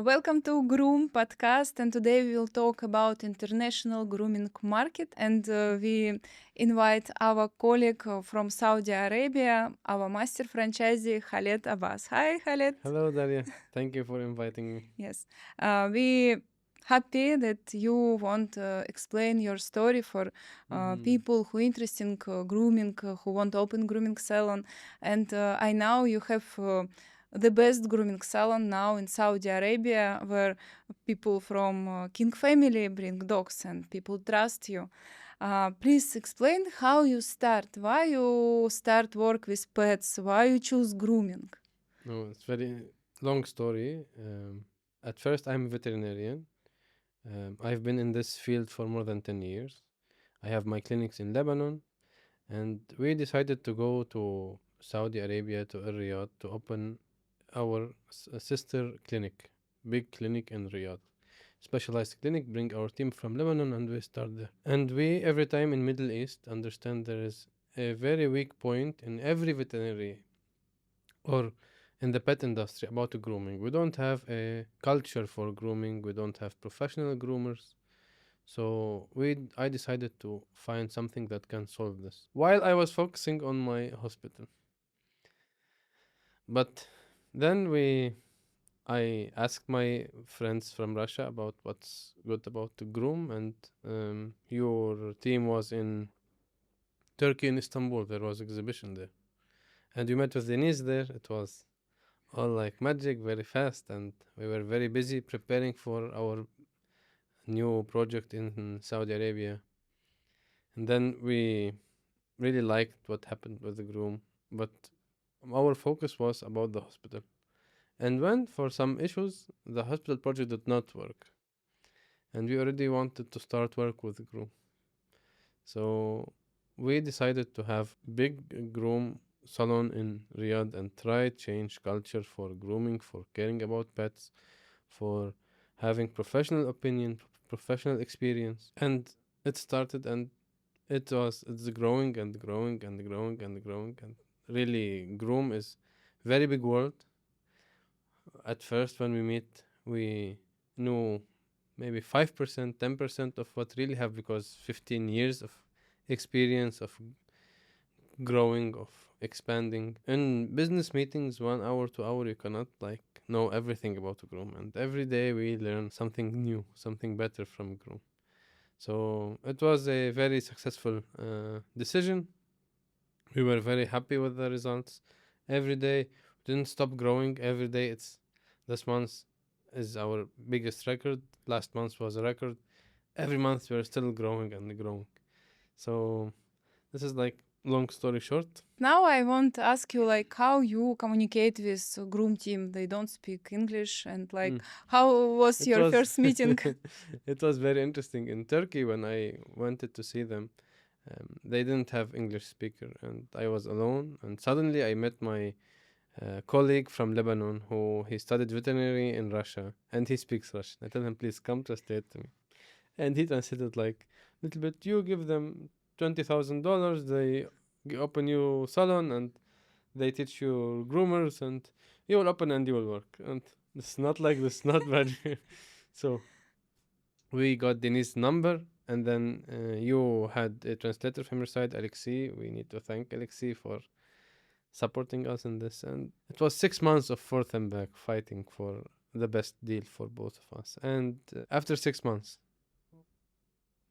Welcome to Groom podcast, and today we will talk about international grooming market. And we invite our colleague from Saudi Arabia, our master franchisee Khaled Abbas. Hi, Khaled. Hello, Daria. Thank you for inviting me. Yes, we happy that you want to explain your story for Mhm. people who interested in grooming, who want to open grooming salon. And I know you have the best grooming salon now in Saudi Arabia, where people from king family bring dogs and people trust you. Please explain how you start, why you start work with pets, why you choose grooming. No, it's very long story. At first, I'm a veterinarian. I've been in this field for more than 10 years. I have my clinics in Lebanon, and we decided to go to Saudi Arabia, to Riyadh, to open our sister clinic, big clinic in Riyadh. Specialized clinic, bring our team from Lebanon, and we start there. And we, every time in Middle East, understand there is a very weak point in every veterinary or in the pet industry about grooming. We don't have a culture for grooming. We don't have professional groomers. So I decided to find something that can solve this while I was focusing on my hospital. But then I asked my friends from Russia about what's good about the groom, and your team was in Turkey, in Istanbul. There was exhibition there, and we met with Denise there. It was all like magic, very fast, and we were very busy preparing for our new project in Saudi Arabia. And then we really liked what happened with the groom, but our focus was about the hospital. And when, for some issues, the hospital project did not work, and we already wanted to start work with the groom, so we decided to have big groom salon in Riyadh and try change culture for grooming, for caring about pets, for having professional opinion, professional experience. And it started, and it's growing and growing and growing and growing. And really, groom is very big world. At first, when we meet, we knew maybe 5%, 10% of what really have, because 15 years of experience of growing, of expanding. In business meetings, 1 hour, 2 hour, you cannot like know everything about a groom. And every day we learn something new, something better from groom. So it was a very successful decision. We were very happy with the results. Every day didn't stop growing. Every day it's this month is our biggest record. Last month was a record. Every month we're still growing and growing. So this is like long story short. Now I want to ask you like how you communicate with groom team. They don't speak English and like Mm. how was It your was first meeting? it was very interesting in Turkey when I wanted to see them. They didn't have English speaker, and I was alone. And suddenly I met my colleague from Lebanon who he studied veterinary in Russia, and he speaks Russian. I tell him, please come translate to me, and he translated like little bit. You give them $20,000, they open you salon, and they teach you groomers, and you will open and you will work. And it's not like this, not bad. So we got Denise's number, and then you had a translator from your side, Alexei. We need to thank Alexei for supporting us in this. And it was 6 months of forth and back fighting for the best deal for both of us. And after 6 months,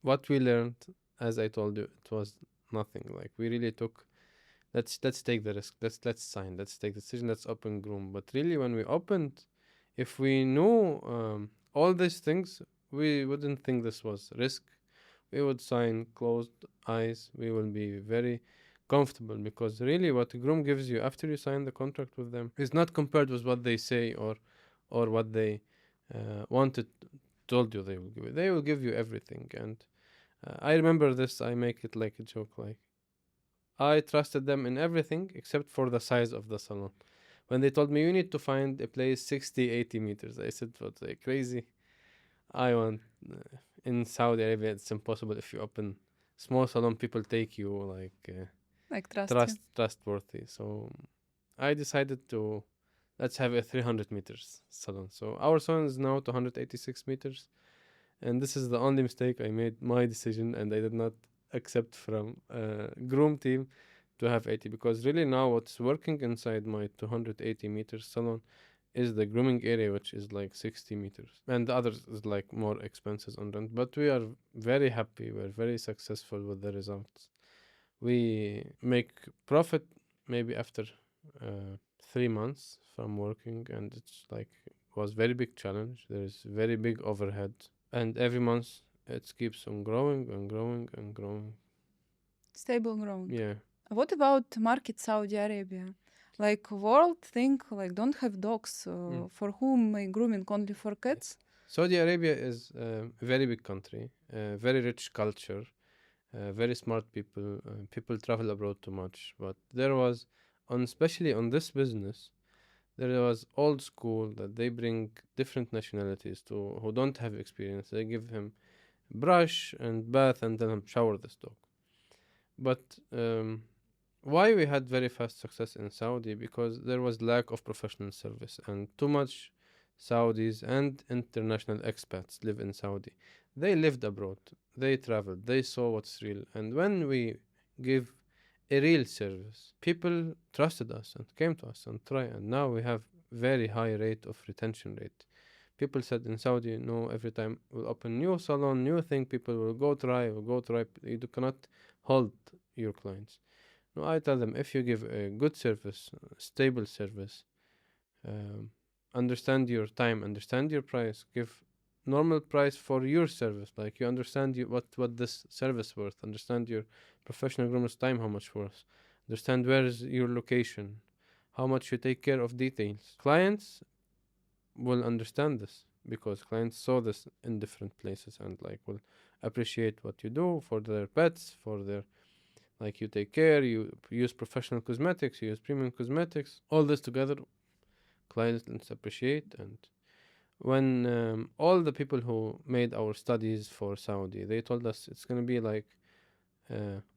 what we learned, as I told you, it was nothing. Like we really took. Let's take the risk. Let's sign. Let's take the decision. Let's open Groom. But really, when we opened, if we knew all these things, we wouldn't think this was risk. We would sign closed eyes. We will be very comfortable, because really what Groom gives you after you sign the contract with them is not compared with what they say, or what they wanted told you they will give you. They will give you everything. And I remember this. I make it like a joke. Like I trusted them in everything except for the size of the salon. When they told me you need to find a place 60, 80 meters, I said, what, are you crazy? I want in Saudi Arabia, it's impossible. If you open small salon, people take you like Like trust you. trustworthy. So I decided to let's have a 300 meters salon. So our salon is now 286 meters, and this is the only mistake I made. My decision, and I did not accept from groom team to have 80, because really now what's working inside my 280 meters salon is the grooming area, which is like 60 meters, and the others is like more expenses on rent. But we are very happy. We're very successful with the results. We make profit maybe after 3 months from working, and it's like was very big challenge. There's very big overhead, and every month it keeps on growing and growing and growing. Stable growing. Yeah. What about market Saudi Arabia? Like world think like don't have dogs for whom make grooming only for cats. Saudi Arabia is a very big country, very rich culture, very smart people. People travel abroad too much, but there was, on especially on this business, there was old school that they bring different nationalities to who don't have experience. They give him brush and bath and then shower this dog. But why we had very fast success in Saudi? Because there was lack of professional service and too much Saudis and international expats live in Saudi. They lived abroad, they traveled, they saw what's real. And when we give a real service, people trusted us and came to us and try. And now we have very high rate of retention rate. People said in Saudi, no, every time we'll open new salon, new thing, people will go try. You cannot hold your clients. No, I tell them, if you give a good service, stable service, um, understand your time, understand your price, give normal price for your service. Like you understand what this service worth, understand your professional groomer's time, how much worth, understand where is your location, how much you take care of details. Clients will understand this because clients saw this in different places and like will appreciate what you do for their pets, for their, like you take care, you use professional cosmetics, you use premium cosmetics, all this together clients appreciate. And when all the people who made our studies for Saudi, they told us it's going to be like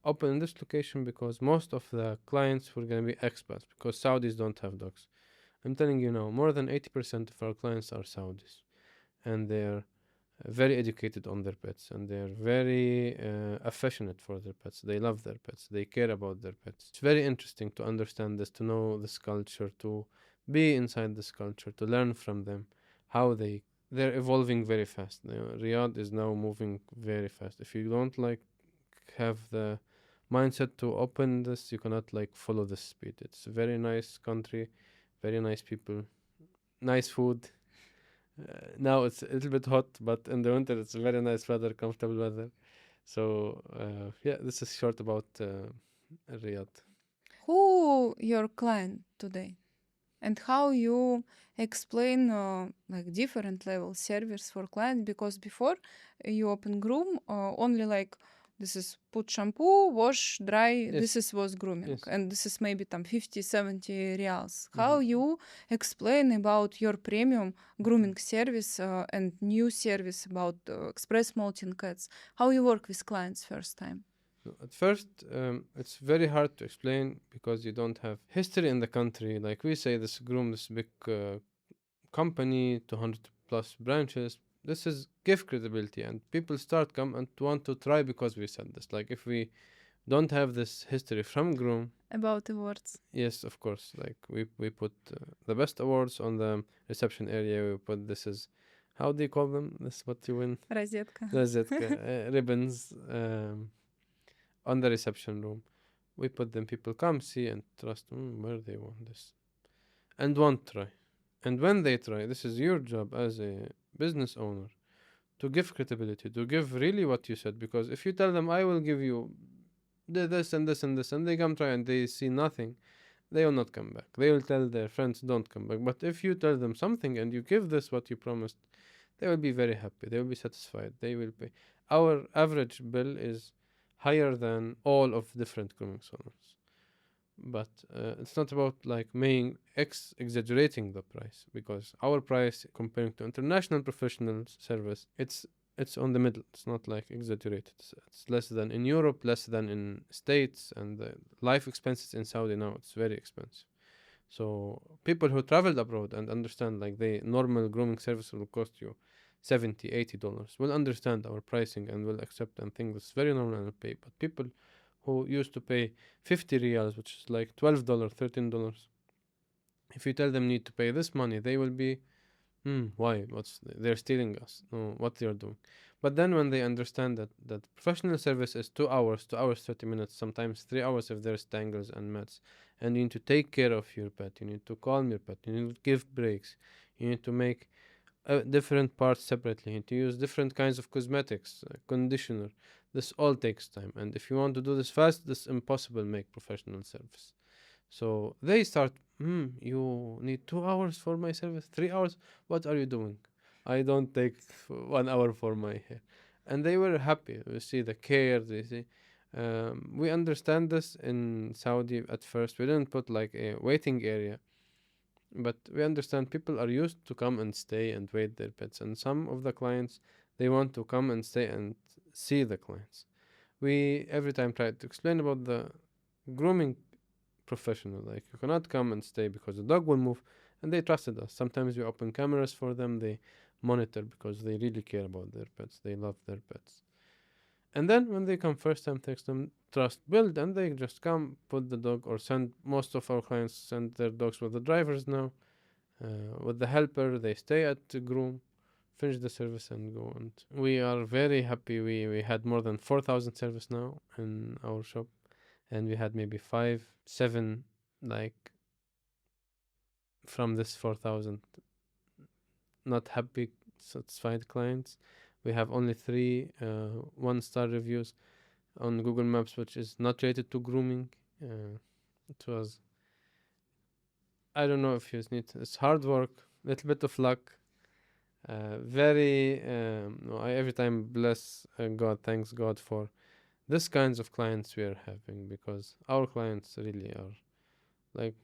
open in this location because most of the clients were going to be expats because Saudis don't have dogs. I'm telling you now, more than 80% of our clients are Saudis, and they're very educated on their pets, and they're very affectionate for their pets. They love their pets. They care about their pets. It's very interesting to understand this, to know this culture, to be inside this culture, to learn from them how they're evolving very fast. You know, Riyadh is now moving very fast. If you don't like have the mindset to open this, you cannot like follow the speed. It's a very nice country, very nice people, nice food. Now it's a little bit hot, but in the winter it's very nice weather, comfortable weather. So yeah, this is short about Riyadh. Who your client today? And how you explain like different level service for client? Because before you open groom only like this is put shampoo, wash, dry, this is was grooming, Yes. and this is maybe 50-70 reals. How you explain about your premium grooming service and new service about express molting cats? How you work with clients first time? No, at first, it's very hard to explain because you don't have history in the country. Like we say, this groom, this big company, 200 plus branches. This is give credibility, and people start come and want to try because we said this. Like if we don't have this history from groom, About awards. yes, of course. Like we put the best awards on the reception area. We put this is, how do you call them? This is what you win. Розетка. Розетка, ribbons on the reception room. We put them. People come see and trust. Where they want this, and won't try. And when they try, this is your job as a business owner to give credibility, to give really what you said. Because if you tell them, I will give you this and this and this, and they come try and they see nothing, they will not come back. They will tell their friends, don't come back. But if you tell them something and you give this what you promised, they will be very happy. They will be satisfied. They will pay. Our average bill is higher than all of different grooming salons. But it's not about like making exaggerating the price, because our price comparing to international professional service, it's on the middle. It's not like exaggerated. It's less than in Europe, less than in States, and the life expenses in Saudi now it's very expensive. So people who traveled abroad and understand like the normal grooming service will cost you 70, $80 will understand our pricing and will accept and think this is very normal and will pay. But people who used to pay 50 riyals, which is like $12, $13, if you tell them need to pay this money, they will be, why? They're stealing us? No, what they're doing? But then when they understand that professional service is 2 hours, 2 hours 30 minutes, sometimes 3 hours if there's tangles and mats, and you need to take care of your pet, you need to calm your pet, you need to give breaks, you need to make different parts separately, you need to use different kinds of cosmetics, conditioner. This all takes time, and if you want to do this fast, this impossible make professional service. So they start, you need 2 hours for my service, 3 hours. What are you doing? I don't take 1 hour for my hair. And they were happy. You see the care, they see. We understand this in Saudi at first. We didn't put like a waiting area, but we understand people are used to come and stay and wait their pets. And some of the clients, they want to come and stay and see the clients. We every time try to explain about the grooming professional. Like you cannot come and stay because the dog will move, and they trusted us. Sometimes we open cameras for them. They monitor because they really care about their pets. They love their pets. And then when they come first time, takes them trust build, and they just come, put the dog, or send most of our clients send their dogs with the drivers now, with the helper. They stay at the groom, finish the service, and go. And we are very happy. We had more than 4,000 service now in our shop, and we had maybe 5, 7 like from this 4,000 not happy satisfied clients. We have only 3 1-star reviews on Google Maps, which is not related to grooming. It was, I don't know if you need, it's hard work, little bit of luck. Very no, I every time bless God, thanks God for this kinds of clients we are having, because our clients really are like,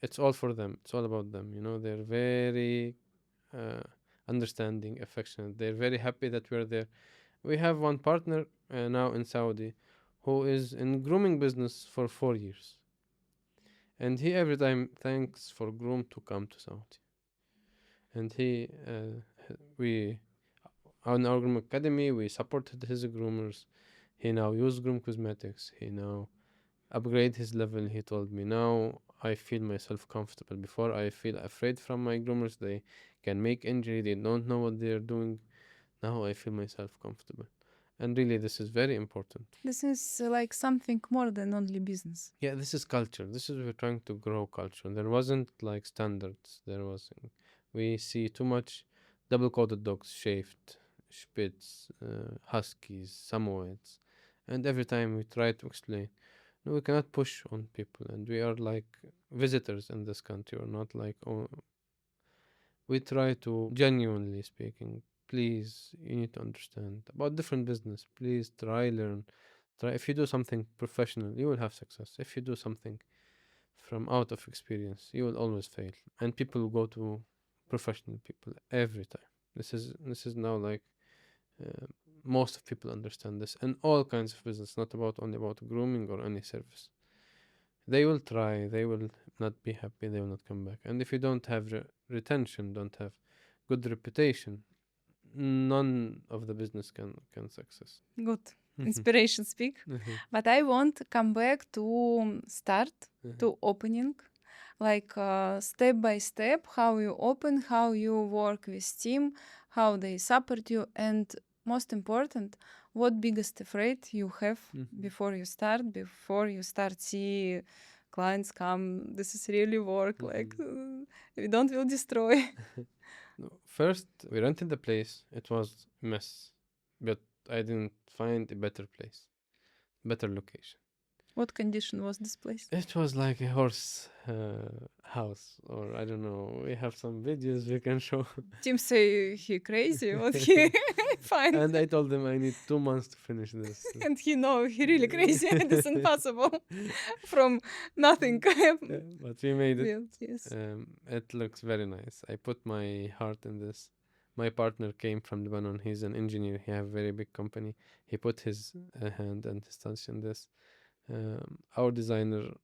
it's all for them. It's all about them. They're very uh, understanding, affectionate. They're very happy that we're there. We have one partner now in Saudi who is in grooming business for 4 years, and he every time thanks for Groom to come to Saudi. And we on our Groom Academy, we supported his groomers. He now use Groom cosmetics. He now upgrade his level. He told me, now I feel myself comfortable. Before I feel afraid from my groomers, they can make injury, they don't know what they're doing. Now I feel myself comfortable, and really this is very important. This is like something more than only business. Yeah, this is culture. This is, we're trying to grow culture. There wasn't like standards. We see too much double coated dogs, shaved, spitz, huskies, samoyeds, and every time we try to explain, no, we cannot push on people, and we are like visitors in this country. We're not like, oh, we try to genuinely speaking. Please, you need to understand about different business. Please try learn. Try, if you do something professional, you will have success. If you do something from out of experience, you will always fail. And people will go to professional people every time. This is now like, uh, most of people understand this in all kinds of business, not about only about grooming or any service. They will try, they will not be happy, they will not come back. And if you don't have retention, don't have good reputation, none of the business can success. Good. Inspiration speak. But I want to come back to start, to opening, like step by step, how you open, how you work with team, how they support you, and most important, what biggest afraid you have before you start see clients come, this is really work, like we don't will destroy. No, first, we rented the place. It was a mess, but I didn't find a better place, better location. What condition was this place? It was like a horse house, or I don't know. We have some videos we can show. Tim say he crazy, what he find, And I told them I need 2 months to finish this. and he know he really crazy. It's impossible from nothing. But we made it. Yes. It looks very nice. I put my heart in this. My partner came from Lebanon. He's an engineer. He have a very big company. He put his hand and his touch in this. Our designer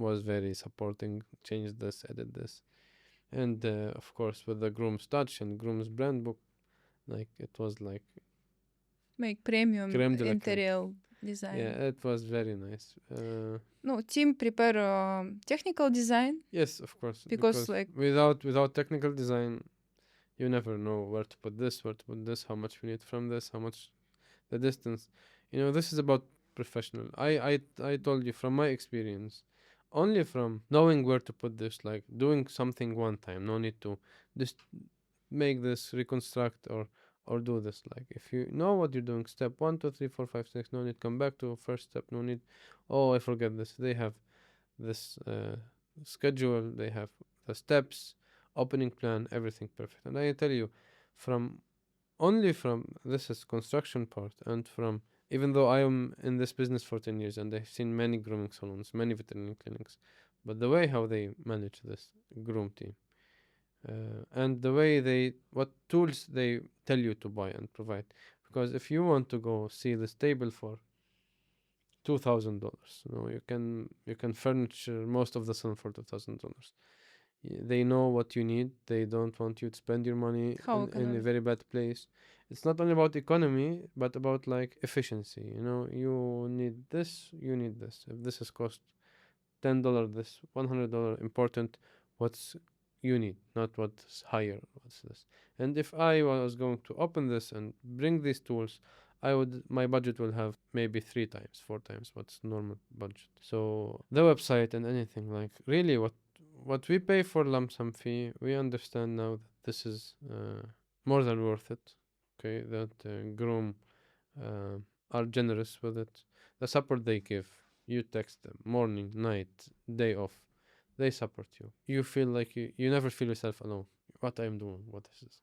was very supporting. Change this, edit this, and of course with the Groom's touch and Groom's brand book, like it was like Make premium creme de la creme. interior design. Yeah, it was very nice. No, team prepare technical design Yes, of course, because because like without technical design, you never know where to put this, where to put this, how much we need from this, how much the distance. This is about professional. I told you from my experience, only from knowing where to put this, like doing something one time, no need to just make this, reconstruct or do this. Like if you know what you're doing, step 1 2 3 4 5 6, no need come back to first step, no need, oh I forget this. They have this schedule, they have the steps, opening plan, everything perfect. And I tell you, from only from this is construction part, and from, even though I am in this business for 10 years and I've seen many grooming salons, many veterinary clinics, but the way how they manage this groom team, and the way they, what tools they tell you to buy and provide, because if you want to go see this table for $2,000, you can furnish most of the salon for $2,000. They know what you need. They don't want you to spend your money how in a economic. very bad place. It's not only about economy, but about like efficiency. You need this, you need this. If this is cost $10, this $100 important. What's you need, not what's higher. What's this? And if I was going to open this and bring these tools, my budget will have maybe 3 times, 4 times what's normal budget. So the website and anything, like really what we pay for lump sum fee, we understand now that this is more than worth it. Okay, that Groom uh, are generous with it. The support they give, you text them morning, night, day off, they support you. You feel like you never feel yourself alone. What I'm doing, what is this?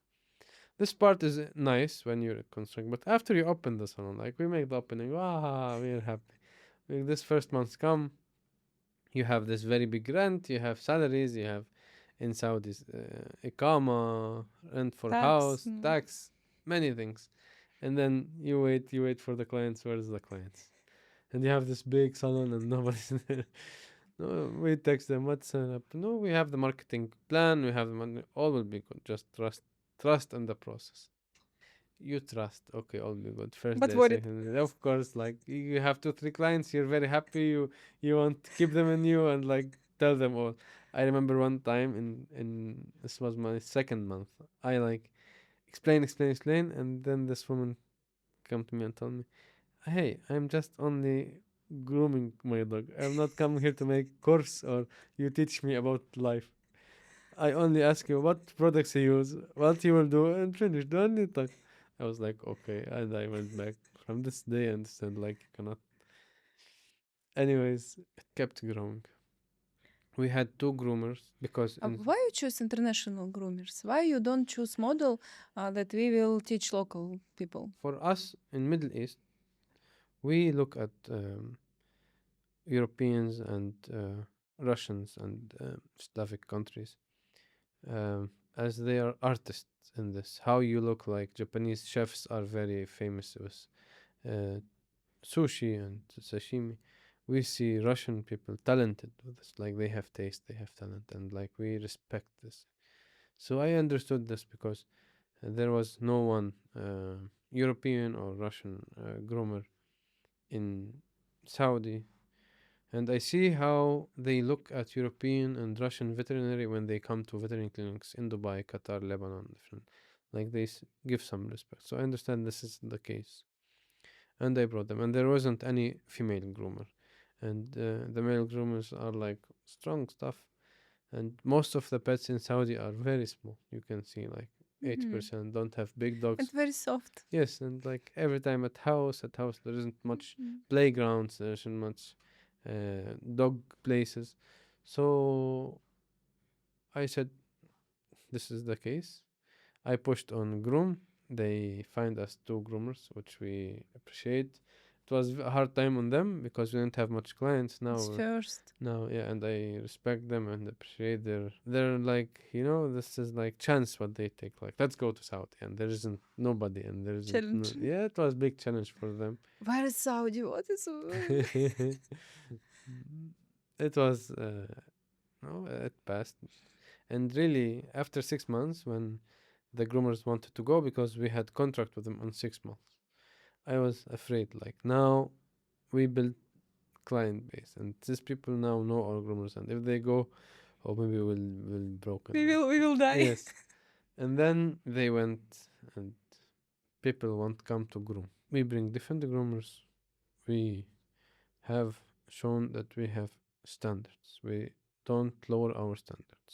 This part is nice when you're constructing, but after you open the salon, like we make the opening, we're happy. This first month come, you have this very big rent, you have salaries, you have in Saudis ikama, rent for Tax. house, tax, many things, and then you wait for the clients. Where's the clients? And you have this big salon and nobody's there. No, we text them what's up. No, we have the marketing plan. We have the money. All will be good. Just trust in the process. You trust. Okay, all be good. First But day, worried. second day. Of course, like you have 2 3 clients. You're very happy. You want to keep them in you and like tell them all. I remember one time in this was my second month. I like explain, and then this woman come to me and told me, "Hey, I'm just only grooming my dog. I'm not coming here to make course or you teach me about life. I only ask you what products you use, what you will do, and finish. Don't need talk." I was like, okay, and I went back. From this day, I understand like you cannot. Anyways, it kept growing. We had 2 groomers because Why you choose international groomers? Why you don't choose model that we will teach local people? for us in Middle East, we look at Europeans and Russians and Slavic countries as they are artists in this. How you look like Japanese chefs are very famous with uh, sushi and sashimi. We see Russian people talented with this, like they have taste, they have talent, and like we respect this. So I understood this because there was no one European or Russian groomer in Saudi, and I see how they look at European and Russian veterinary when they come to veterinary clinics in Dubai, Qatar, Lebanon, different. Like they give some respect. So I understand this is the case, and I brought them, and there wasn't any female groomer, and the male groomers are like strong stuff, and most of the pets in Saudi are very small. You can see like Mhm. 80% don't have big And dogs. very soft. Yes, and like every time at house there isn't much Mhm. playgrounds, there isn't much dog places. So I said this is the case. I pushed on Groom. They find us 2 groomers, which we appreciate. It was a hard time on them because we didn't have much clients now. It's first Yeah, and I respect them and appreciate their like this is like chance what they take. Like let's go to Saudi, and there isn't nobody, and there isn't challenge. yeah, it was big challenge for them. Where is Saudi? What is? it was no, it passed. And really, after 6 months, when the groomers wanted to go because we had contract with them on 6 months, I was afraid. Like now, we built client base, and these people now know our groomers, and if they go, oh, maybe we'll broken. Like We will die. yes, and then they went, and people won't come to groom. We bring different groomers. We have shown that we have standards. We don't lower our standards.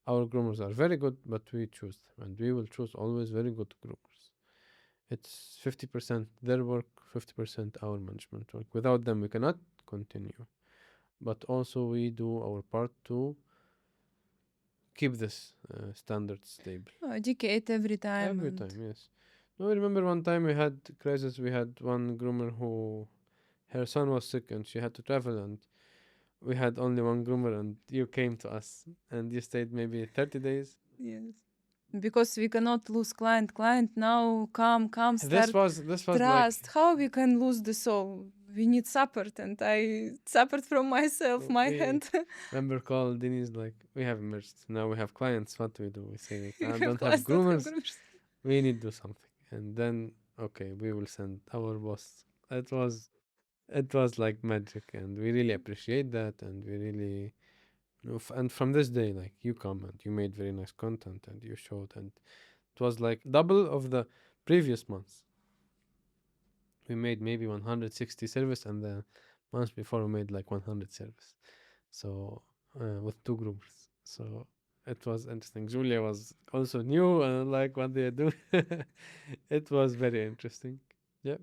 Our groomers are very good, but we choose them, and we will choose always very good groomers. It's 50% their work, 50% our management work. Without them, we cannot continue. But also, we do our part to keep this standard stable. Educate every time. Every time, yes. No, I remember one time we had crisis. We had one groomer who her son was sick and she had to travel, and we had only one groomer, and you came to us and you stayed maybe 30 days. Yes. Because we cannot lose client. Client now come, This start was like trust. How we can lose the soul? We need support, and I suffered from myself, my we hand. remember call Denise like we have merged. Now we have clients. What do we do? We say like, We I have don't have class, don't have groomers. groomers. We need to do something. And then okay, we will send our boss. It was like magic, and we really appreciate that, and we really and from this day, like you come and you made very nice content and you showed, and it was like double of the previous months. We made maybe 160 service, and the months before we made like 100 service. So with two groups. So it was interesting. Julia was also new and like what they do. It was very interesting. Yeah.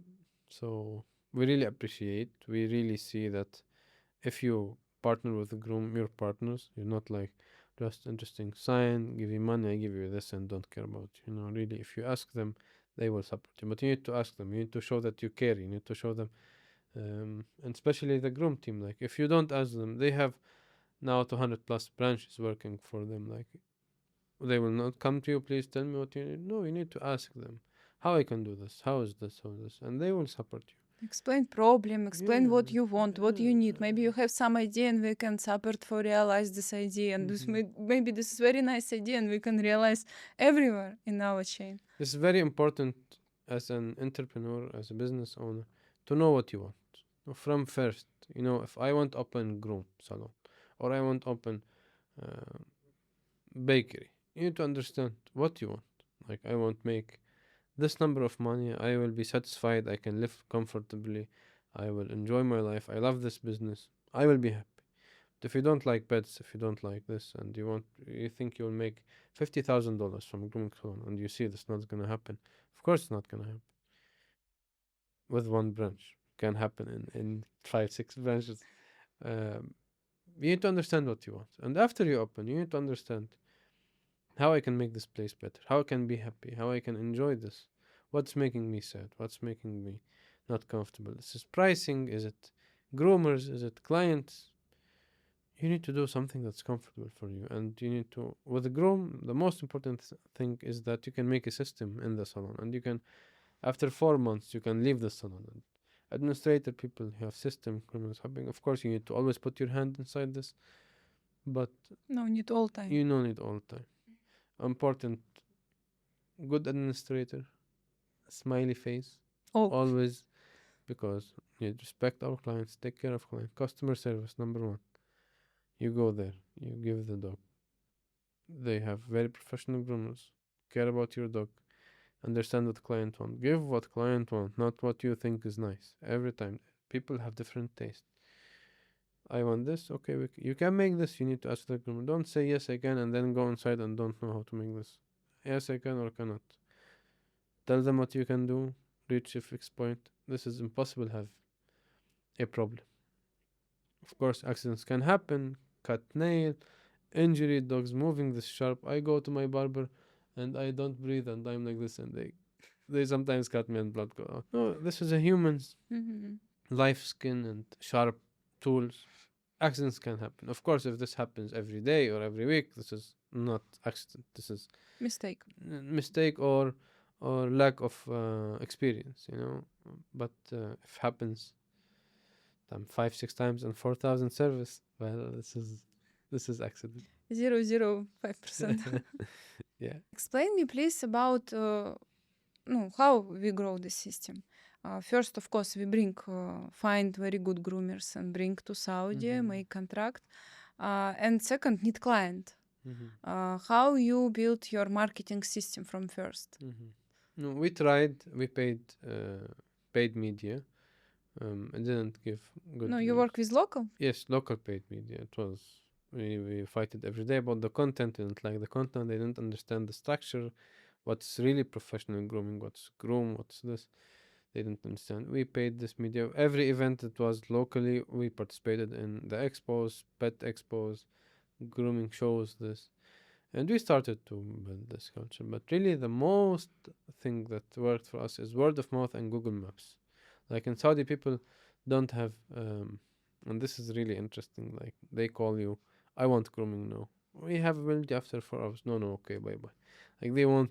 So we really appreciate. We really see that if you partner with a groom, your partners, you're not like just interesting sign, give you money, I give you this, and don't care about you. Really, if you ask them, they will support you. But you need to ask them. You need to show that you care. You need to show them, and especially the groom team. Like if you don't ask them, they have now 200 plus branches working for them. Like they will not come to you. Please tell me what you need. No, you need to ask them how I can do this. How is this? How is this? And they will support you. Explain problem, explain what Yeah, you want, what you need. Maybe you yeah. have some idea and we can support for realize this idea. And this maybe this is very nice idea and we can realize everywhere in our chain. It's very important as an entrepreneur, as a business owner, to know what you want from first. If I want open groom salon or I want open uh, bakery, you need to understand what you want. Like I want make this number of money. I will be satisfied. I can live comfortably. I will enjoy my life. I love this business. I will be happy. But if you don't like pets, if you don't like this, and you think you'll make $50,000 from grooming salon, and you see this not gonna happen, of course it's not gonna happen with one branch. Can happen in five, six branches. Um, you need to understand what you want, and after you open, you need to understand how I can make this place better, how I can be happy, how I can enjoy this, what's making me sad, what's making me not comfortable. Is it pricing? Is it groomers? Is it clients? You need to do something that's comfortable for you, and you need to with the groom. The most important thing is that you can make a system in the salon, and you can after 4 months you can leave the salon. And administrator people who have system criminals helping. Of course, you need to always put your hand inside this, but No need all time. you don't need all the time. Important, good administrator, smiley face, All. always, because you respect our clients, take care of clients, customer service number one. You go there, you give the dog. They have very professional groomers. Care about your dog. Understand what client want. Give what client want, not what you think is nice. Every time, people have different taste. I want this. Okay, you can make this. You need to ask the groomer. Don't say yes I can and then go inside and don't know how to make this. Yes I can or cannot. Tell them what you can do. Reach a fixed point. This is impossible. Have a problem. Of course, accidents can happen. Cut nail, injury, dogs moving this sharp. I go to my barber and I don't breathe and I'm like this and they sometimes cut me and blood go out. No, this is a human's life skin and sharp tools. Accidents can happen. Of course, if this happens every day or every week, this is not accident. This is Mistake. mistake or lack of experience, But if happens time 5 6 times and 4,000 service. Well, this is accident. 0.05%. Yeah. Explain me, please, about no, how we grow the system. First, of course, we find very good groomers and bring to Saudi, make contract. And second, need client. How you build your marketing system from first? No, we paid media. It didn't give good. No, you work with local? Yes, local paid media. It was we fight it every day about the content. They didn't like the content. They didn't understand the structure. What's really professional grooming? What's groom? What's this? They didn't understand. We paid this media. Every event that was locally, we participated in the expos, pet expos, grooming shows. This. And we started to build this culture. But really, the most thing that worked for us is word of mouth and Google Maps. Like in Saudi, people don't have, and this is really interesting. Like they call you, I want grooming now. We have availability after 4 hours. No, no, okay, bye bye. Like they want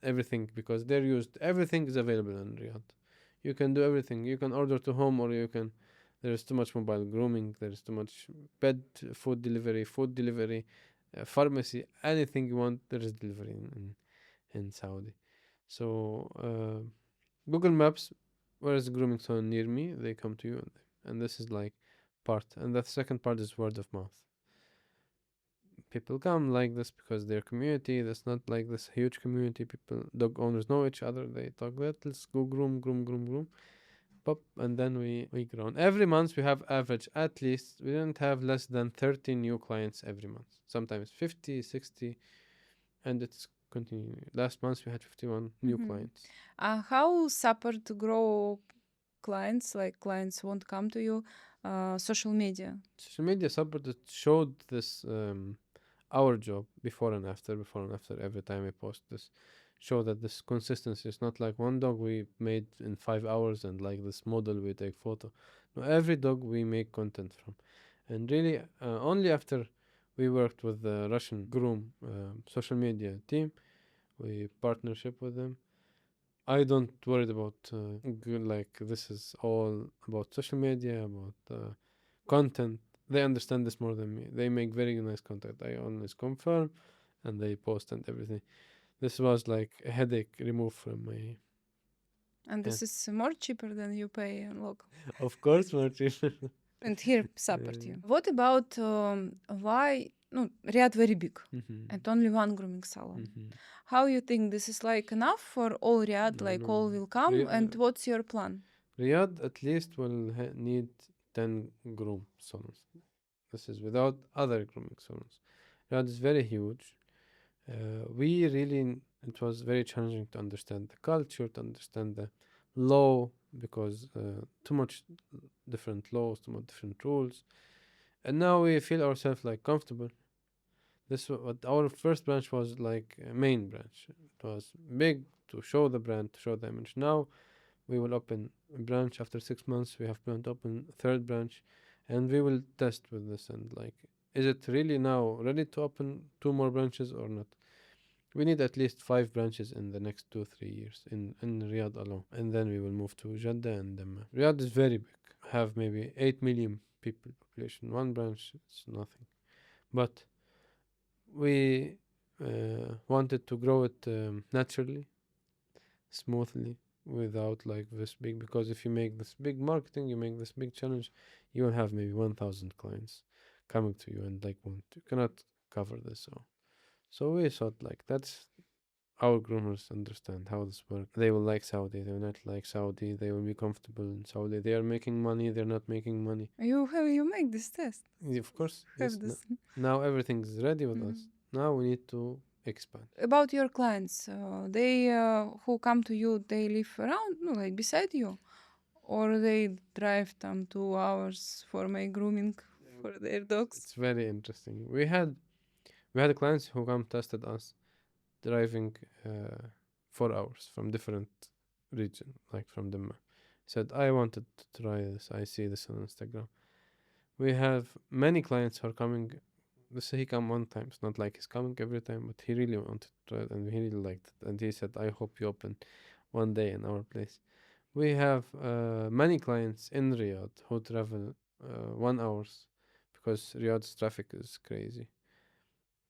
everything because they're used. Everything is available in Riyadh. You can do everything. You can order to home, or you can. There is too much mobile grooming. There is too much pet food delivery, pharmacy, anything you want. There is delivery in Saudi. So Google Maps, where is grooming salon near me? They come to you, and this is like part. And the second part is word of mouth. People come like this because their community. That's not like this huge community. People, dog owners know each other. They talk that. Let's go groom. Pop, and then we grown. Every month we have average at least. We didn't have less than 30 new clients every month. Sometimes 50, 60, and it's continuing. Last month we had 51 new clients. How support to grow clients? Like clients won't come to you. Social media. Social media support that showed this our job before and after every time we post this. Show that this consistency is not like one dog we made in 5 hours and like this model we take photo. No, every dog we make content from, and really only after we worked with the Russian Groom social media team, we partnership with them. I don't worry about like this is all about social media, about content. They understand this more than me. They make very nice content. I always confirm, and they post and everything. This was like a headache removed from my. And this is more cheaper than you pay in local. Of course, more cheaper. And here support you. What about why? No, Riyadh very big and only one grooming salon. How you think this is like enough for all Riyadh? No, like no, all no. will come, and what's your plan? Riyadh at least will need 10 groom salons. This is without other grooming salons. Riyadh is very huge. We really, it was very challenging to understand the culture, to understand the law, because too much different laws, too much different rules. And now we feel ourselves like comfortable. This what our first branch was like a main branch. It was big to show the brand, to show the image. Now we will open a branch after 6 months. We have planned to open a third branch, and we will test with this and like, is it really now ready to open 2 more branches or not? We need at least 5 branches in the next 2 3 years in Riyadh alone, and then we will move to Jeddah and Dammam. Riyadh is very big. Have maybe 8 million people population. One branch is nothing, but we wanted to grow it naturally, smoothly, without like this big. Because if you make this big marketing, you make this big challenge, you will have maybe 1,000 clients coming to you and like you cannot cover this. So we thought like that's our groomers understand how this works. They will like Saudi. They will not like Saudi. They will be comfortable in Saudi. They are making money. They're not making money. You make this test. Of course, Have yes. this. Now everything is ready with us. Now we need to expand. About your clients, they who come to you, they live around, no, like beside you, or they drive 2 hours for my grooming for their dogs. It's very interesting. We had clients who come tested us driving 4 hours from different region, like from them. Said I wanted to try this. I see this on Instagram. We have many clients who are coming. Let's say he come one time. It's not like he's coming every time, but he really wanted to try it and he really liked it. And he said, I hope you open one day in our place. We have many clients in Riyadh who travel 1 hours because Riyadh's traffic is crazy.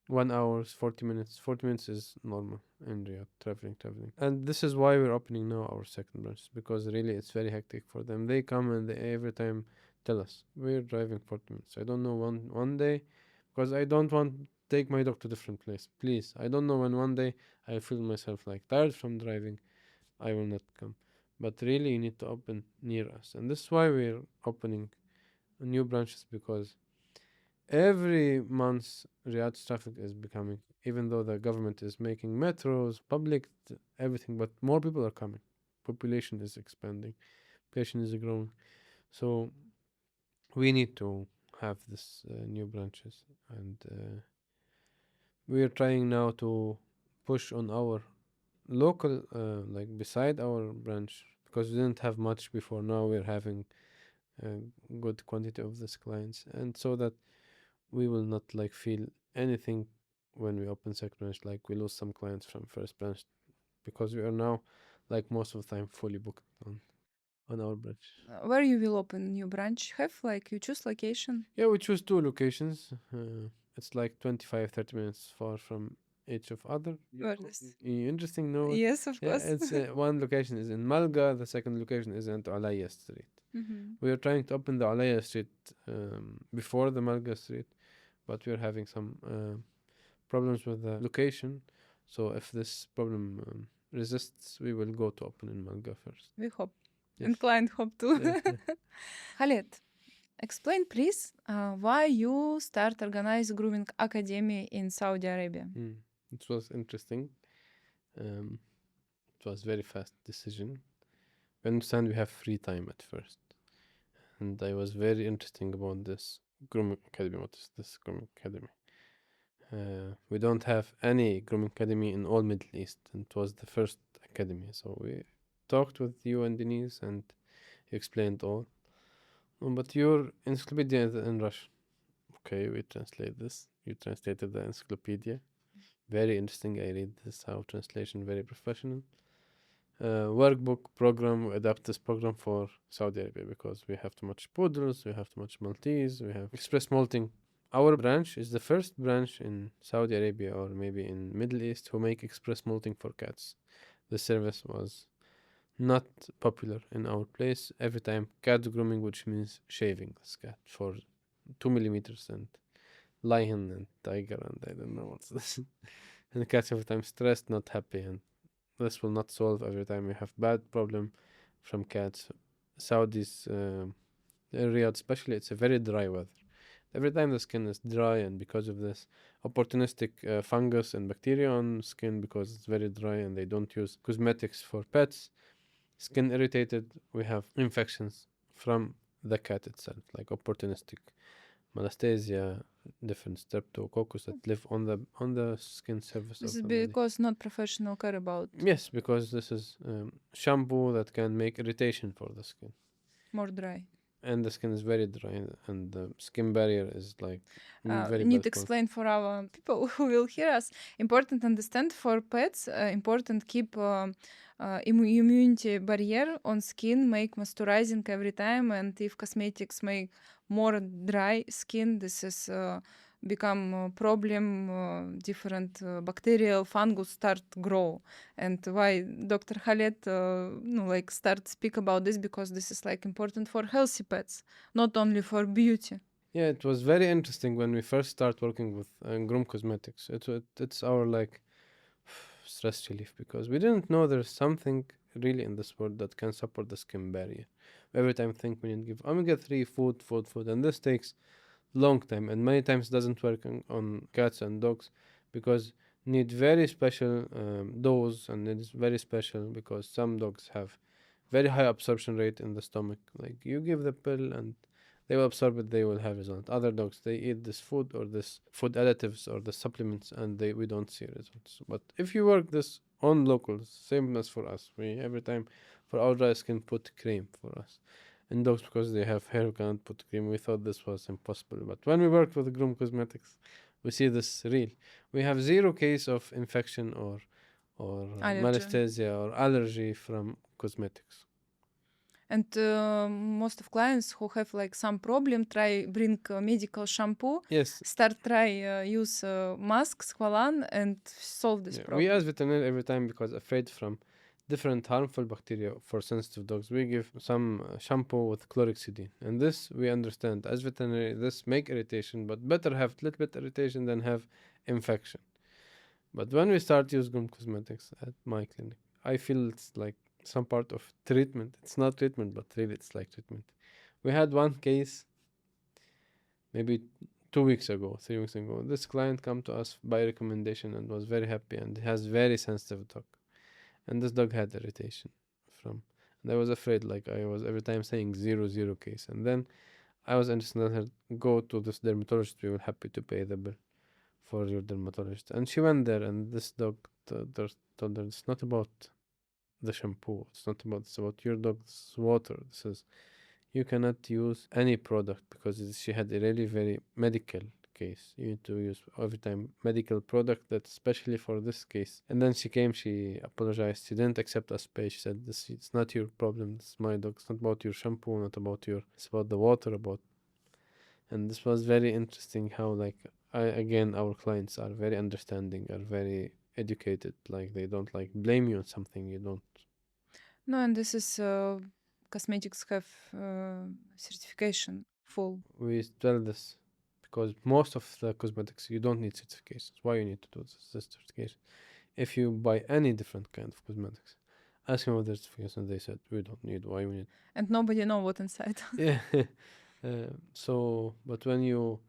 1 hours, 40 minutes. 40 minutes is normal in Riyadh, traveling. And this is why we're opening now our second branch because really it's very hectic for them. They come and they every time tell us we're driving 40 minutes. I don't know one day because I don't want to take my dog to different place. Please, I don't know when one day I feel myself like tired from driving, I will not come. But really, you need to open near us, and this is why we're opening new branches because every month, Riyadh's traffic is becoming, even though the government is making metros, public, everything, but more people are coming. Population is expanding, population is growing. So we need to have this new branches, and we are trying now to push on our local, like beside our branch, because we didn't have much before. Now we're having a good quantity of these clients, and so that we will not like feel anything when we open second branch like we lose some clients from first branch because we are now like most of the time fully booked on our branch. Where you will open new branch? Have like you choose location? Yeah, we choose two locations. It's like 25-30 minutes far from each of other. Where this? Interesting note. Yes, of Yeah, course. it's one location is in Malga, the second location is in Alaya Street. Mhm. We are trying to open the Alaya Street before the Malga Street, but we are having some problems with the location. So if this problem resists, we will go to open in Malga first. We hope. Yes. And client hope too. Yeah. Khaled, explain please why you start organize grooming academy in Saudi Arabia. It was interesting. Um, it was very fast decision. We understand we have free time at first, and I was very interesting about this grooming academy. What is this grooming academy? We don't have any grooming academy in all Middle East, and it was the first academy. So we talked with you and Denise, and you explained all. But your encyclopedia is in Russian. Okay, we translate this. You translated the encyclopedia. Very interesting. I read this how translation very professional. Workbook program. We adapt this program for Saudi Arabia because we have too much poodles, we have too much Maltese, we have express molting. Our branch is the first branch in Saudi Arabia or maybe in Middle East who make express molting for cats. The service was not popular in our place. Every time cat grooming, which means shaving this cat for 2 millimeters, and lion and tiger and I don't know what's this. And the cats every time stressed, not happy, and this will not solve every time we have bad problem from cats. Saudis, Riyadh especially, it's a very dry weather. Every time the skin is dry, and because of this opportunistic fungus and bacteria on skin, because it's very dry and they don't use cosmetics for pets, skin irritated, we have infections from the cat itself, like opportunistic malastasia, different streptococcus that live on the skin surface This of is the body. because not professional care about Yes, because this is shampoo that can make irritation for the skin, more dry. and the skin is very dry, and the skin barrier is like very Need bad quality. explain for our people who will hear us. Important understand for pets. Important keep immunity barrier on skin. Make moisturizing every time. And if cosmetics make more dry skin, this is become problem. Different bacterial fungus start grow. And why Dr. Khaled no, like start speak about this because this is like important for healthy pets, not only for beauty. Yeah, it was very interesting when we first start working with Groom Cosmetics. It's our like stress relief because we didn't know there's something really in this world that can support the skin barrier. Every time think we need to give omega-3 food, and this takes long time and many times doesn't work on cats and dogs because need very special dose, and it is very special because some dogs have very high absorption rate in the stomach. Like you give the pill and they will absorb it, they will have result. Other dogs they eat this food or this food additives or the supplements and we don't see results. But if you work this on locals, same as for us, we every time for our dry skin put cream for us. And dogs because they have hair, we cannot put cream. We thought this was impossible, but when we worked with Groom Cosmetics, we see this real. We have zero case of infection or Allergen. malastasia or allergy from cosmetics. And most of clients who have like some problem try bring medical shampoo, Yes. start try use masks, Squalan, and solve this Yeah, we problem. as veterinary every time because afraid from different harmful bacteria for sensitive dogs. We give some shampoo with chlorhexidine, and this we understand as veterinary. This make irritation, but better have little bit irritation than have infection. But when we start use Groom cosmetics at my clinic, I feel it's like some part of treatment. It's not treatment, but really it's like treatment. We had one case maybe 2 weeks ago, 3 weeks ago. This client come to us by recommendation and was very happy and has very sensitive dog. And this dog had irritation from. And I was afraid, like I was every time saying 0 0 case. And then I was interested in her go to this dermatologist. We were happy to pay the bill for your dermatologist. And she went there, and this dog told her it's not about the shampoo. It's not about. It's about your dog's water. This is you cannot use any product because she had a really very medical case. You need to use every time medical product that's especially for this case. And then she came, she apologized. She didn't accept us pay. She said, "This it's not your problem. It's my dog. It's not about your shampoo. Not about your. It's about the water. About." And this was very interesting. How like again our clients are very understanding, are very educated. Like they don't like blame you on something you don't. No, and this is cosmetics have certification full. We tell this because most of the cosmetics you don't need certifications. Why you need to do this certification? If you buy any different kind of cosmetics, ask them about the certification. They said we don't need. Why we need? And nobody know what inside. Yeah. So, but when you,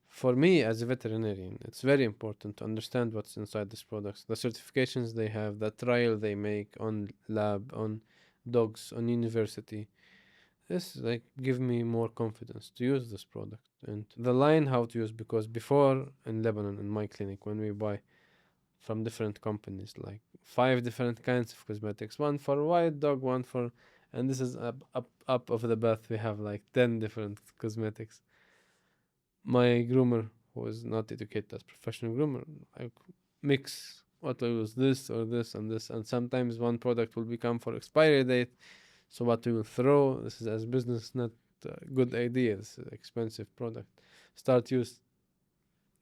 for me as a veterinarian, it's very important to understand what's inside these products, the certifications they have, the trial they make on lab, on dogs, on university. This like give me more confidence to use this product and the line how to use because before in Lebanon in my clinic when we buy from different companies like 5 different kinds of cosmetics, one for white dog, one for, and this is up of the bath we have like 10 different cosmetics. My groomer who is not educated as professional groomer like mix what I use this or this and this, and sometimes one product will become for expiry date. So what we will throw, this is as business not a good idea. This is expensive product. Start use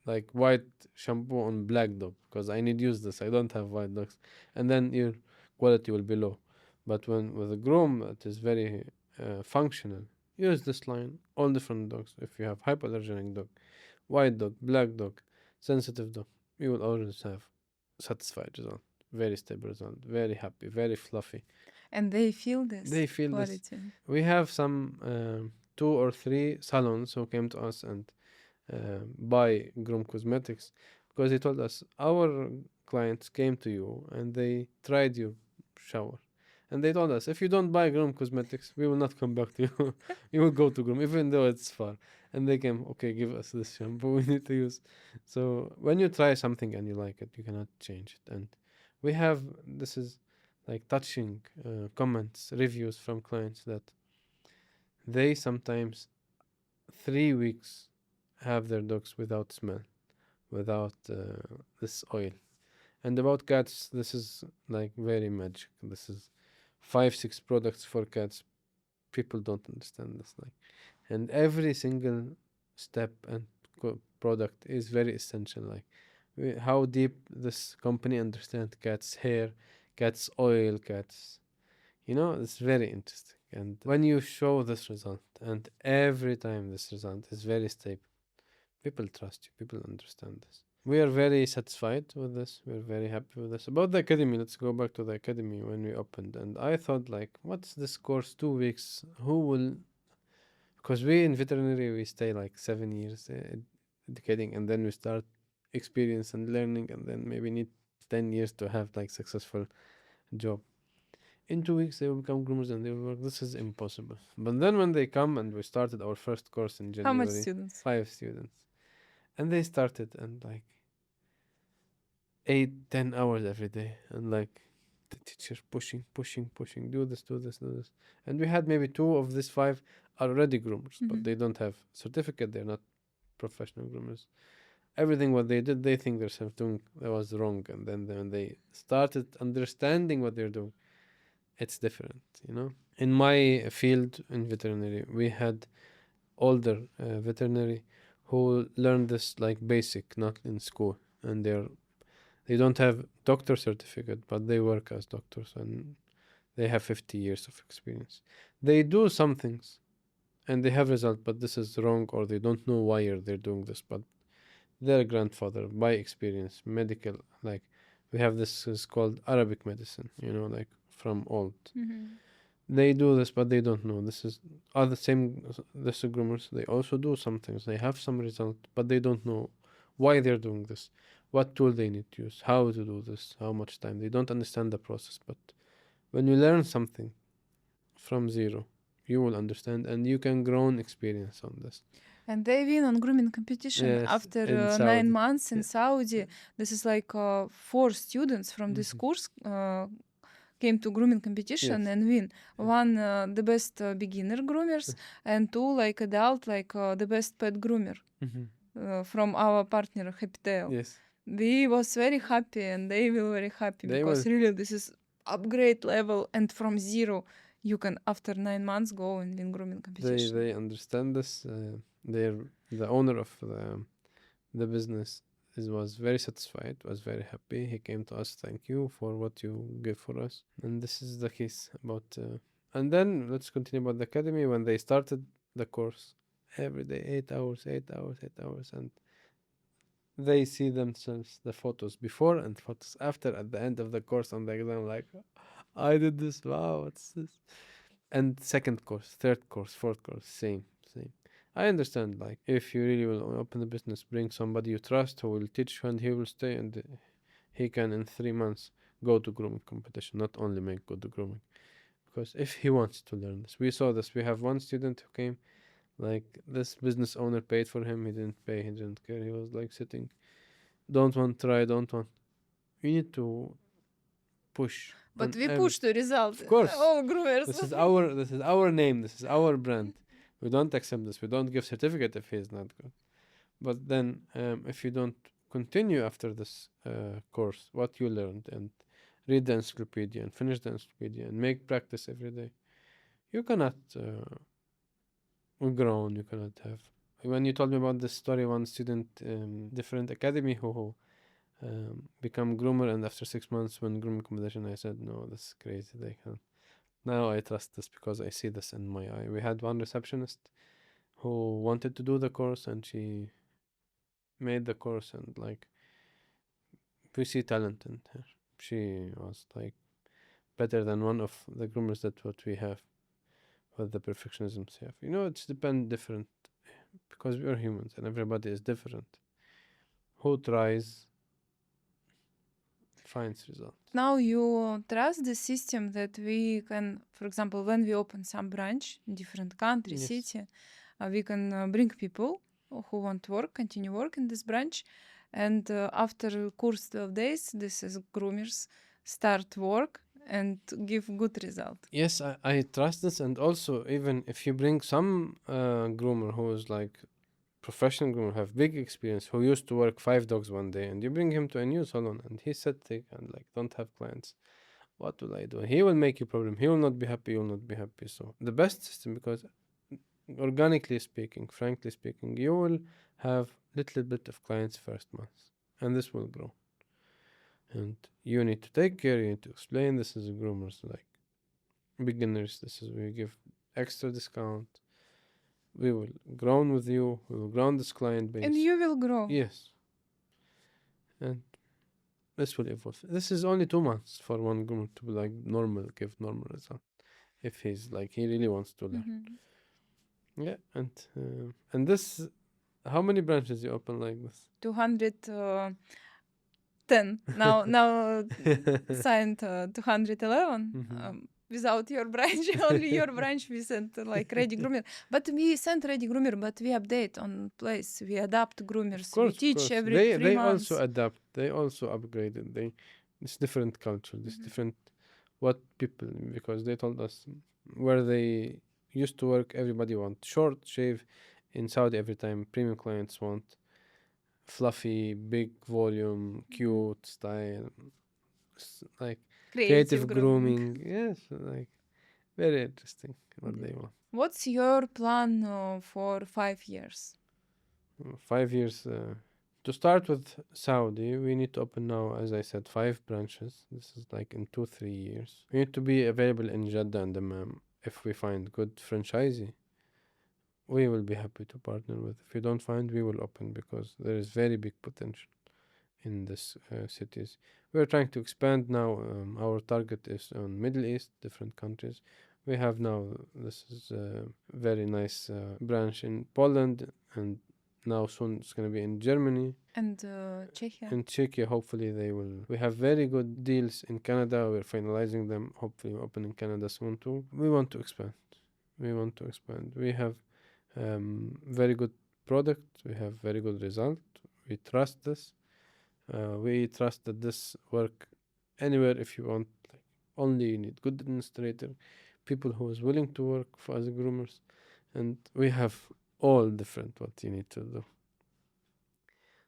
like white shampoo on black dog because I need use this. I don't have white dogs, and then your quality will be low. But when with a groom, it is very functional. Use this line all different dogs. If you have hypoallergenic dog, white dog, black dog, sensitive dog, you will always have satisfied result. Very stable result. Very happy. Very fluffy. And they feel this They feel this. quality. We have some 2 or 3 salons who came to us and buy Groom Cosmetics because they told us our clients came to you and they tried your shower. And they told us if you don't buy Groom Cosmetics, we will not come back to you. You will go to Groom, even though it's far. And they came, okay, give us this shampoo we need to use. So when you try something and you like it, you cannot change it. And we have this is like touching comments, reviews from clients that they sometimes 3 weeks have their dogs without smell, without this oil. And about cats, this is like very magic. This is 5 6 products for cats. People don't understand this. Like, and every single step and product is very essential. Like, how deep this company understand cats' hair, cats' oil, cats. It's very interesting. And when you show this result, and every time this result is very stable, people trust you, people understand this. We are very satisfied with this. We're very happy with this. About the academy, let's go back to the academy when we opened. And I thought, like, what's this course? 2 weeks? Who will? Because we in veterinary, we stay like 7 years educating, and then we start experience and learning, and then maybe need 10 years to have like successful job. In 2 weeks they will become groomers and they will work. This is impossible. But then when they come and we started our first course in How much January, students? 5 students, and they started and like 8 10 hours every day, and like the teacher pushing, pushing, pushing, do this, do this, do this. And we had maybe 2 of these 5 are already groomers, but they don't have certificate. They're not professional groomers. Everything what they did, they think themselves doing that was wrong, and then when they started understanding what they're doing, it's different, you know. In my field in veterinary, we had older veterinary who learned this like basic, not in school, and they don't have doctor certificate, but they work as doctors and they have 50 years of experience. They do some things and they have result, but this is wrong, or they don't know why they're doing this. But their grandfather, by experience, medical, like we have this is called Arabic medicine, you know, like from old. Mhm. They do this, but they don't know. This is are the same. This groomers. They also do some things. They have some result, but they don't know why they're doing this, what tool they need to use, how to do this, how much time. They don't understand the process. But when you learn something from zero, you will understand, and you can grow an experience on this. And they win on grooming competition Yes, after in 9 months in Yeah. Saudi. This is like 4 students from this Mhm. course came to grooming competition Yes. and win. Yeah. One the best beginner groomers, and two like adult, like the best pet groomer Mhm. from our partner Happy Tail. Yes. We was very happy and they were very happy They because will. really this is upgrade level, and from zero you can after 9 months go and win grooming competition. They understand this. They're the owner of the business was very satisfied, was very happy. He came to us, thank you for what you give for us. And this is the case about. And then let's continue about the academy. When they started the course, every day 8 hours, 8 hours, 8 hours, and they see themselves the photos before and photos after at the end of the course on the exam. Like, I did this. Wow, what's this? And second course, third course, fourth course, same. I understand, like, if you really will open the business, bring somebody you trust who will teach you and he will stay, and he can in 3 months go to grooming competition, not only make good grooming. Because if he wants to learn this, we saw this. We have one student who came, like, this business owner paid for him, he didn't pay, he didn't care, he was like sitting, don't want, try, don't want. We need to push But on we every. push the result. Of course. All groomers. This is our name. This is our brand. We don't accept this. We don't give certificate if he is not good. But then, if you don't continue after this course, what you learned, and read the encyclopedia and finish the encyclopedia and make practice every day, you cannot grow. You cannot have. When you told me about this story, one student, different academy who become groomer, and after 6 months when grooming competition, I said no, this is crazy. They can. Now I trust this because I see this in my eye. We had one receptionist who wanted to do the course, and she made the course, and like we see talent in her. She was like better than one of the groomers that what we have with the perfectionism have. You know, it's depend different because we are humans and everybody is different. Who tries finds results. Now you trust the system that we can, for example, when we open some branch in different country, Yes. city, we can bring people who want to work, continue work in this branch, and after course 12 days, this is groomers start work and give good result. Yes, I trust this, and also even if you bring some groomer who is like professional groomer, have big experience, who used to work 5 dogs one day, and you bring him to a new salon, and he's sick and like don't have clients, what will I do? He will make you problem. He will not be happy. You will not be happy. So the best system, because organically speaking, frankly speaking, you will have little bit of clients first month, and this will grow. And you need to take care. You need to explain this is groomers like beginners. This is we give extra discount. We will grow with you. We will grow this client base. And you will grow. Yes. And this will evolve. This is only 2 months for one groomer to be like normal, give normal result. If he's like he really wants to learn. Yeah, and this, how many branches you open like this? 210. Now signed 211. Mhm. Without your branch, only your branch we sent like ready groomer. But we sent ready groomer, but we update on place. We adapt groomers. We Of teach course. every They 3 months. also adapt. They also upgraded. It's different culture. This different what people, because they told us where they used to work. Everybody want short shave. In Saudi, every time premium clients want fluffy, big volume, cute style. Like Creative creative grooming. grooming. Yes, like very interesting what Yeah. they want. What's your plan for 5 years? 5 years. To start with Saudi, we need to open now, as I said, 5 branches. This is like in 2, 3 years. We need to be available in Jeddah and Dammam. If we find good franchisee, we will be happy to partner with. If we don't find, we will open because there is very big potential in this cities. We are trying to expand now. Our target is on Middle East, different countries. We have now, this is a very nice branch in Poland, and now soon it's going to be in Germany. And Czechia? In Czechia, hopefully they will. We have very good deals in Canada. We're finalizing them. Hopefully, we open in Canada soon too. We want to expand. We want to expand. We have very good product. We have very good result. We trust this. We trust that this work anywhere if you want. Like, only you need good administrator, people who is willing to work for as groomers, and we have all different what you need to do.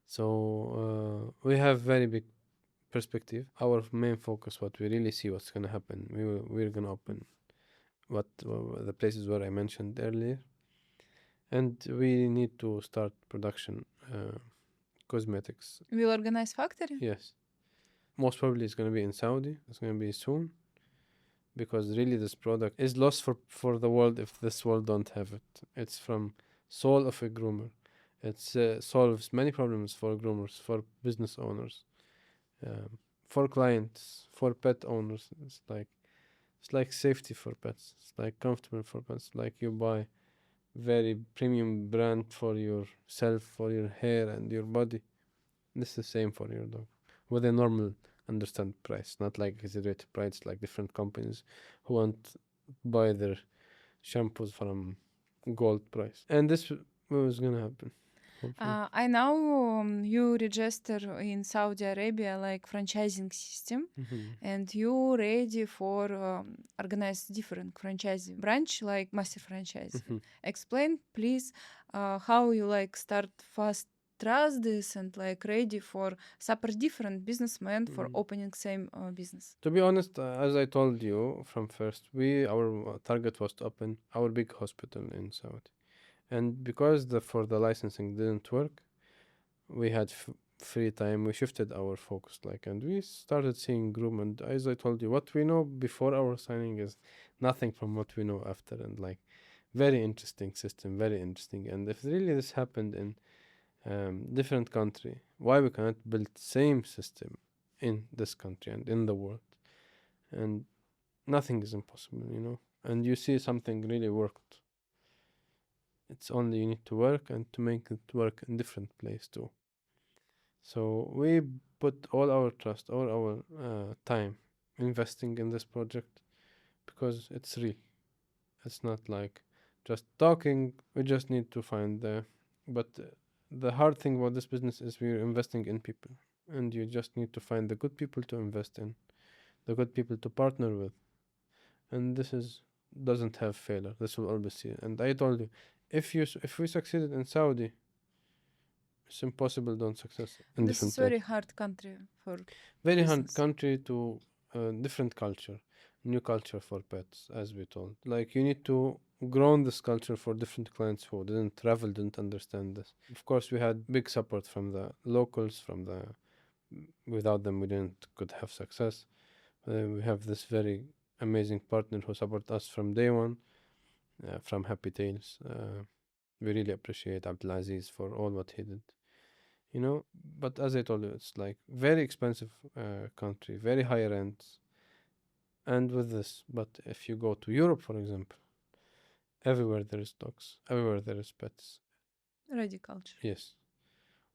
So we have very big perspective. Our main focus, what we really see, what's gonna happen. We're gonna open what the places where I mentioned earlier, and we need to start production. Cosmetics. Will organize factory? Yes. Most probably it's going to be in Saudi. It's going to be soon because really this product is lost for the world if this world don't have it. It's from soul of a groomer. It solves many problems for groomers, for business owners, for clients, for pet owners. It's like safety for pets. It's like comfortable for pets. Like you buy very premium brand for yourself, for your hair and your body. This is the same for your dog with a normal understand price, not like exaggerated price like different companies who want buy their shampoos from gold price. And this was gonna happen. Hopefully. I know you register in Saudi Arabia like franchising system, and you ready for organize different franchise branch like master franchise. Explain please how you like start fast trust this and like ready for support different businessmen for opening same business. To be honest, as I told you from first, our target was to open our big hospital in Saudi, and because for the licensing didn't work, we had free time. We shifted our focus, and we started seeing Groom. And as I told you, what we know before our signing is nothing from what we know after, and very interesting system, very interesting. And if really this happened in different country, why we cannot build same system in this country and in the world? And nothing is impossible. And you see something really worked. It's only you need to work and to make it work in different place too. So we put all our trust, all our time investing in this project because it's real. It's not like just talking. We just need to find the hard thing about this business is we're investing in people, and you just need to find the good people to invest in, the good people to partner with, and this is doesn't have failure. This will always see. And I told you, if we succeeded in Saudi, it's impossible don't success in This different is place. very hard country for Very hard business. country to different culture, new culture for pets, as we told. Like you need to grow this culture for different clients who didn't travel, didn't understand this. Of course, we had big support from the locals, without them we didn't could have success. We have this very amazing partner who support us from day one, from Happy Tales. We really appreciate Abdulaziz for all what he did. But as I told you, it's like very expensive country, very high rents, and with this. But if you go to Europe, for example, everywhere there is dogs, everywhere there is pets. Ready culture. Yes,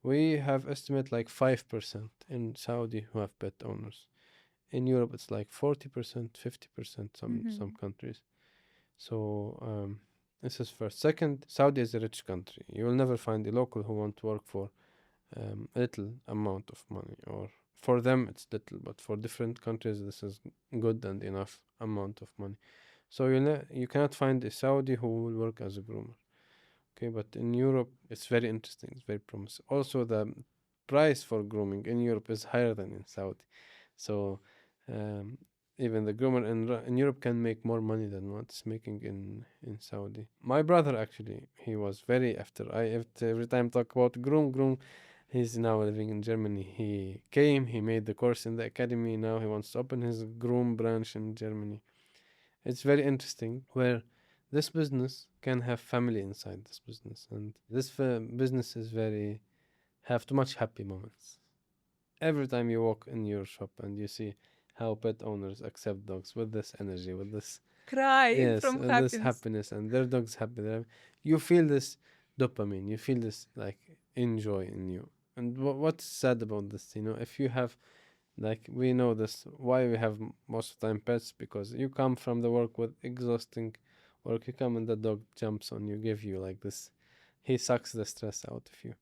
we have estimate like 5% in Saudi who have pet owners. In Europe, it's like 40%, 50%. Some countries. So this is first. Second, Saudi is a rich country. You will never find a local who want to work for a little amount of money, or for them it's little, but for different countries this is good and enough amount of money. So you cannot find a Saudi who will work as a groomer. Okay, but in Europe it's very interesting. It's very promising. Also, the price for grooming in Europe is higher than in Saudi. So even the groomer in Europe can make more money than what's making in Saudi. My brother actually, he was very after every time talk about groom. He's now living in Germany. He came, he made the course in the academy. Now he wants to open his groom branch in Germany. It's very interesting where this business can have family inside this business, and this business is very have too much happy moments. Every time you walk in your shop and you see how pet owners accept dogs with this energy, with this Crying yes, from with this happiness. happiness, and their dogs happy, you feel this dopamine, you feel this like enjoy in you. And what's sad about this, if you have like we know this why we have most of the time pets because you come from the work with exhausting work, you come and the dog jumps on you, give you like this, he sucks the stress out of you.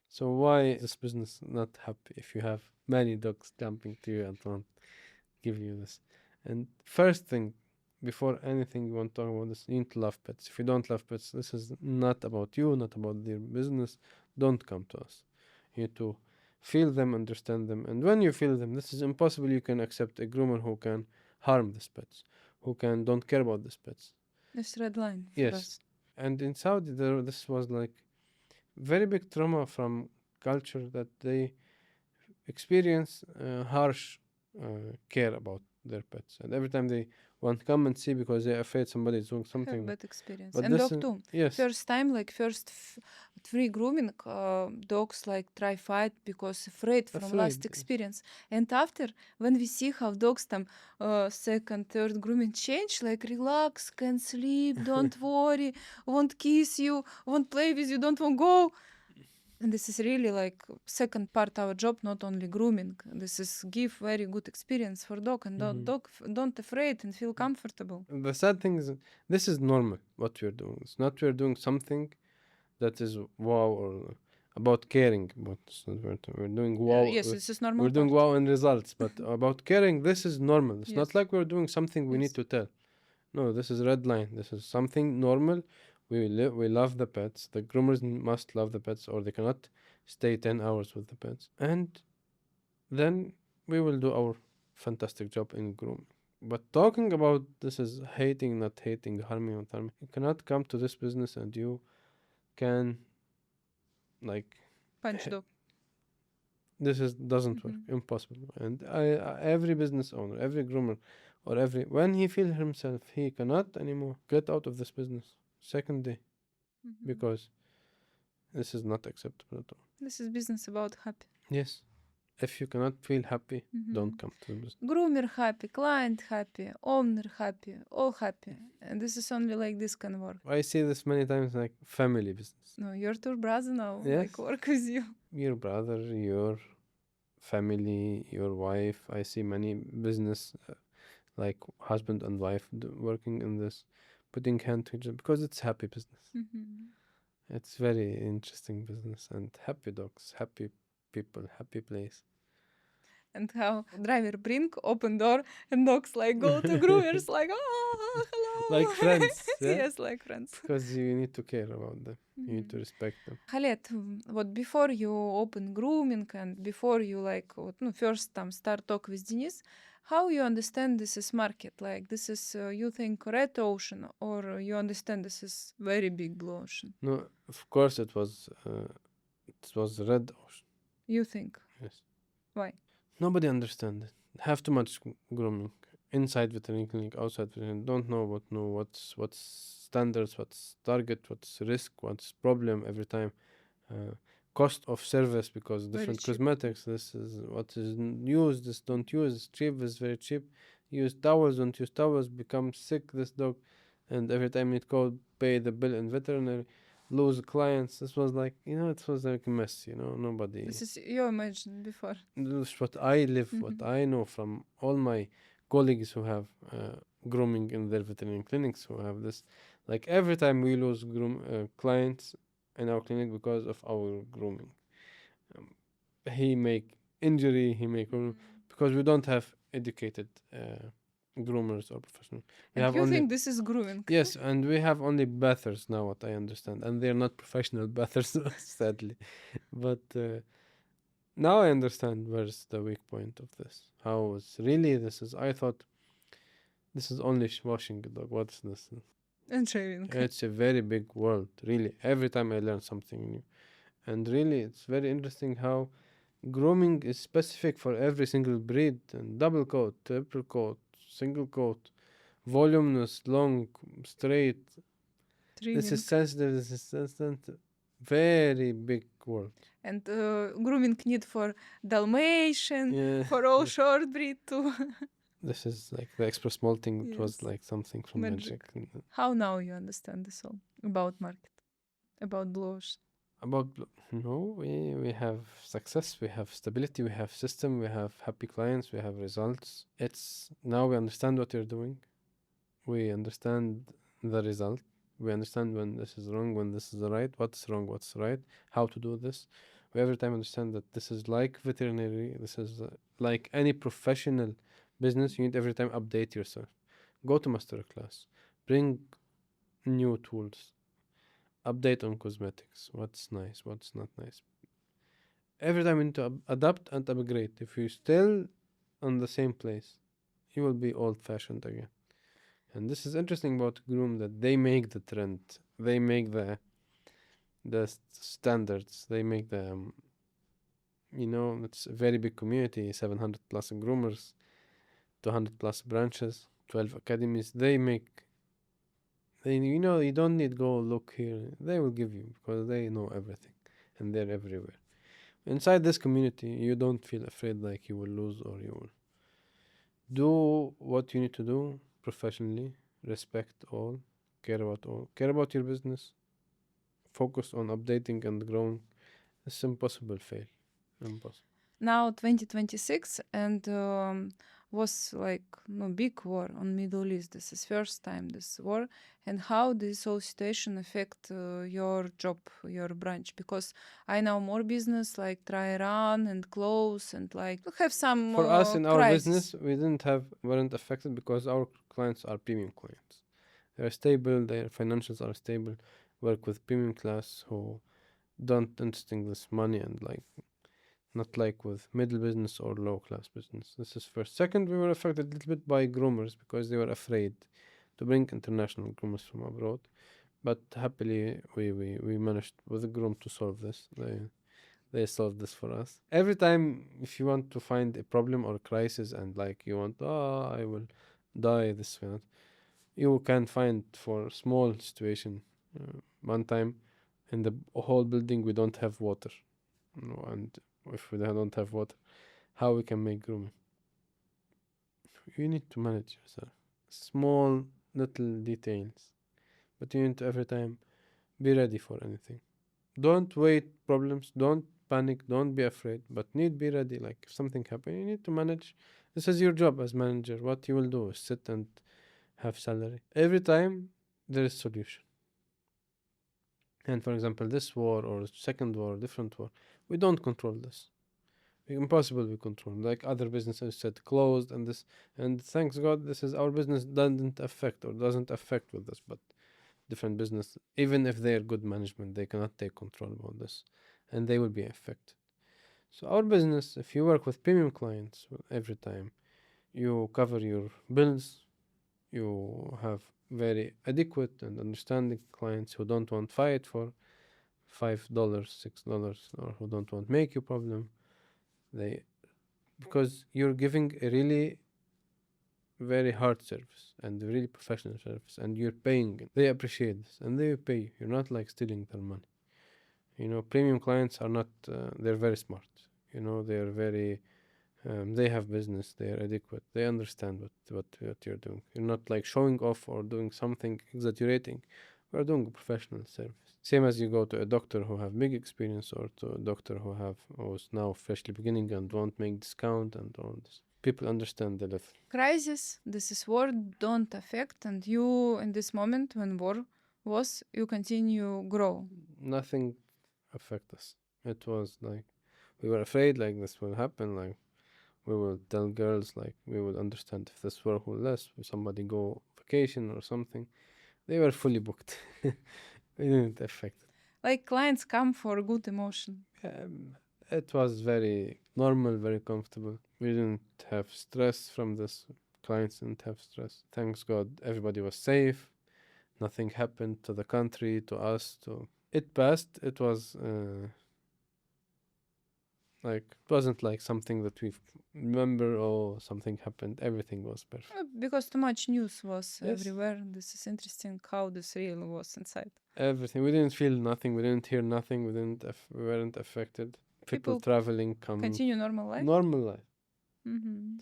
So why is this business not happy if you have many dogs jumping to you and won't give you this? And first thing, before anything you want to talk about this, you need to love pets. If you don't love pets, this is not about you, not about their business. Don't come to us. You need to feel them, understand them, and when you feel them, this is impossible. You can accept a groomer who can harm these pets, who can don't care about these pets. This red line for Yes, us. and in Saudi, this was like very big trauma from culture that they experience harsh care about their pets, and every time they want to come and see because they're afraid somebody is doing Have something. bad experience. But And this dog is too. yes, First time, like free grooming, dogs like try fight because afraid from last afraid. experience. And after, when we see how dogs там second, third grooming change, like relax, can sleep, don't worry, won't kiss you, won't play with you, don't want go. And this is really like second part our job, not only grooming. This is give very good experience for dog and dog don't afraid and feel comfortable. The sad thing is, this is normal what we're doing. It's not we're doing something that is wow or about caring, but it's not we're doing wow. Yes, this is normal We're doing part. wow in results, but about caring, this is normal. It's not Yes. like we're doing something we need Yes. to tell. No, this is red line. This is something normal. We love the pets. The groomers must love the pets, or they cannot stay 10 hours with the pets. And then we will do our fantastic job in grooming. But talking about this is hating, not hating, harming, not harming. You cannot come to this business and you can like Punch dog. this is doesn't work, impossible. And every business owner, every groomer, or every when he feels himself he cannot anymore, get out of this business second day because this is not acceptable at all. This is business about happy. Yes, if you cannot feel happy, don't come to the business. Groomer happy, client happy, owner happy, all happy. And this is only like this can work. I see this many times like family business. No, your two brother now Yes. like work with you. Your brother, your family, your wife. I see many business like husband and wife working in this, putting hand to each other because it's happy business. It's very interesting business and happy dogs, happy people, happy place. And how driver bring open door and dogs like go to groomers like hello. Like friends, yeah? Yes, like friends. Because you need to care about them. You need to respect them. Khaled, what before you open grooming and before you like first time start talk with Denise, how you understand this is market? Like this is you think red ocean or you understand this is very big blue ocean? No, of course it was red ocean. You think? Yes. Why? Nobody understand it. Have too much grooming. Inside veterinary clinic, outside veterinary, don't know what's standards, what's target, what's risk, what's problem every time. Cost of service because Very different cheap. cosmetics. This is what is used. This don't use. Cheap is very cheap. Use towels. Don't use towels. Become sick. This dog, and every time it call pay the bill in veterinary, lose clients. This was like it was like a mess. Nobody. This is you imagined before. This is what I live, what I know from all my colleagues who have grooming in their veterinary clinics who have this. Like every time we lose clients in our clinic because of our grooming. He make injury, because we don't have educated groomers or professionals. We And have you only think this is grooming? yes, and we have only bathers now, what I understand, and they're not professional bathers, sadly. But now I understand where's the weak point of this. How it's really this is. I thought This is only washing a dog. What's this? And shaving. It's a very big world, really. Every time I learn something new. And really, it's very interesting how grooming is specific for every single breed and double coat, triple coat, single coat, voluminous, long, straight. This is Trimming. sensitive, this is sensitive. Very big world. And grooming need for Dalmatian, Yeah. for all short breed too. This is like the express molting. It was Yes. like something from Magic. magic. How now you understand this all about market, about Blue Ocean? No, we have success, we have stability, we have system, we have happy clients, we have results. It's now we understand what you're doing. We understand the result. We understand when this is wrong, when this is right, what's wrong, what's right, how to do this. We every time understand that this is like veterinary, this is like any professional business. You need every time update yourself. Go to master class, bring new tools, update on cosmetics, what's nice, what's not nice. Every time you need to adapt and upgrade. If you're still on the same place, you will be old fashioned again. And this is interesting about Groom that they make the trend, they make the standards, they make the it's a very big community, 700 plus groomers, 200 plus branches, 12 academies. You don't need go look here. They will give you because they know everything and they're everywhere. Inside this community, you don't feel afraid like you will lose or you will do what you need to do professionally, respect all, care about your business, focus on updating and growing. It's impossible fail. Impossible. Now 2026 and was like no big war on Middle East. This is first time this war, and how this whole situation affect your job, your branch? Because I know more business like try run and close and like have some For us in our crisis. business, weren't affected because our clients are premium clients. They're stable, their financials are stable, work with premium class who don't interesting this money and like not like with middle business or low class business. This is first. Second, we were affected a little bit by groomers because they were afraid to bring international groomers from abroad. But happily, we managed with the groom to solve this. They solved this for us. Every time, if you want to find a problem or a crisis and like you want, I will die this way, you can find for small situation. One time, in the whole building, we don't have water, and if we don't have water, how we can make grooming? You need to manage yourself. Small little details, but you need to every time be ready for anything. Don't wait problems. Don't panic. Don't be afraid. But need be ready. Like if something happen, you need to manage. This is your job as manager. What you will do is sit and have salary. Every time there is solution. And for example, this war or second war, different war, we don't control this. Impossible we control. Like other businesses said closed and this, and thanks God this is our business doesn't affect or doesn't affect with this, but different business, even if they're good management, they cannot take control about this, and they will be affected. So our business, if you work with premium clients every time, you cover your bills, you have very adequate and understanding clients who don't want fight for $5, $6, or who don't want make you problem. They because you're giving a really very hard service and a really professional service and you're paying it. They appreciate this and they pay you. You're not like stealing their money. Premium clients are not they're very smart. They're very they have business, they are adequate, they understand what you're doing. You're not like showing off or doing something exaggerating. We're doing a professional service, same as you go to a doctor who have big experience or to a doctor who's now freshly beginning and won't make discount and all this. People understand the level. Crisis, this is war, don't affect, and you in this moment when war was, you continue grow. Nothing affect us. It was like we were afraid like this will happen, like we will tell girls like we will understand if this work will last, if somebody go vacation or something. They were fully booked. We didn't affect it. Like clients come for good emotion. It was very normal, very comfortable. We didn't have stress from this. clients didn't have stress. Thanks God, everybody was safe. Nothing happened to the country, to us. To it passed. It was like it wasn't like something that we remember or something happened. Everything was perfect. Because too much news was Yes, everywhere. This is interesting how this really was inside. everything. We didn't feel nothing. We didn't hear nothing. We weren't affected. People People traveling come continue normal life. normal life. Hmm.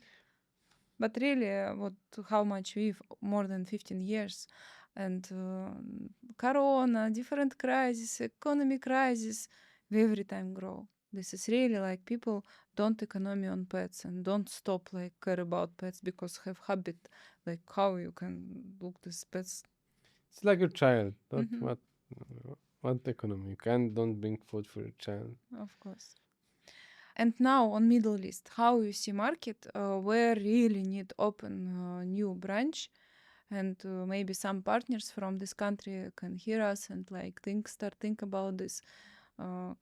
But really, how much we've more than 15 years, and Corona, different crisis, economy crisis, we every time grow. This is really like people don't economy on pets and don't stop like care about pets because have habit like how you can look this pets. It's like your child. Not Hmm. what economy. You can't don't bring food for your child. Of course. And now on Middle East, how you see market where really need open new branch, and maybe some partners from this country can hear us and like think about this.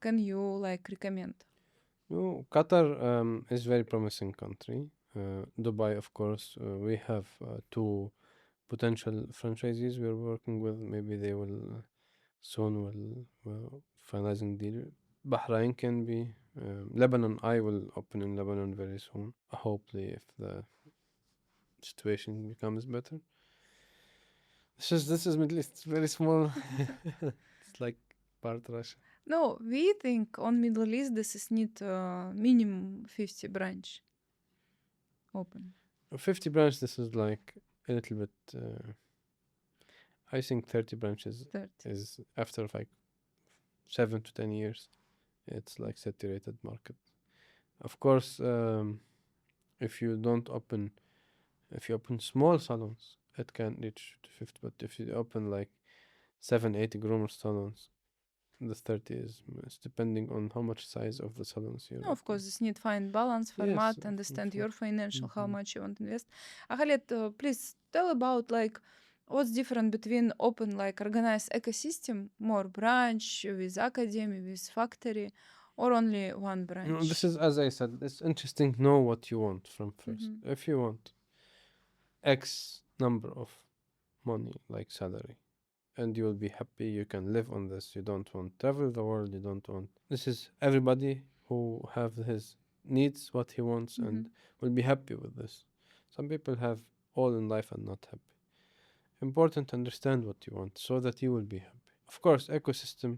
Can you like recommend? No, Qatar is very promising country. Dubai, of course, we have two potential franchisees we're working with. Maybe they will soon will finalizing deal. Bahrain can be. Lebanon, I will open in Lebanon very soon. Hopefully, if the situation becomes better. This is Middle East. It's very small. It's like part Russia. No, we think on Middle East this is need minimum 50 branch open. 50 branch. This is like a little bit. I think 30 branches 30. is after like 7 to 10 years. It's like saturated market. Of course, if you don't open, if you open small salons, it can reach to 50. But if you open like 7, 8 groomer salons, the 30 is it's depending on how much size of the salons you're No, of opening. course, this need find balance, Yes, format, understand of your financial, how mhm. much you want to invest. Khaled, please tell about like what's different between open like organized ecosystem, more branch with academy, with factory, or only one This branch. is as I said. It's interesting. Know what you want from first. Hmm. If you want X number of money, like salary, and you will be happy. You can live on this. You don't want travel the world. You don't want. This is everybody who have his needs, what he wants, Hmm. and will be happy with this. Some people have all in life and not happy. Important to understand what you want so that you will be happy. Of course, ecosystem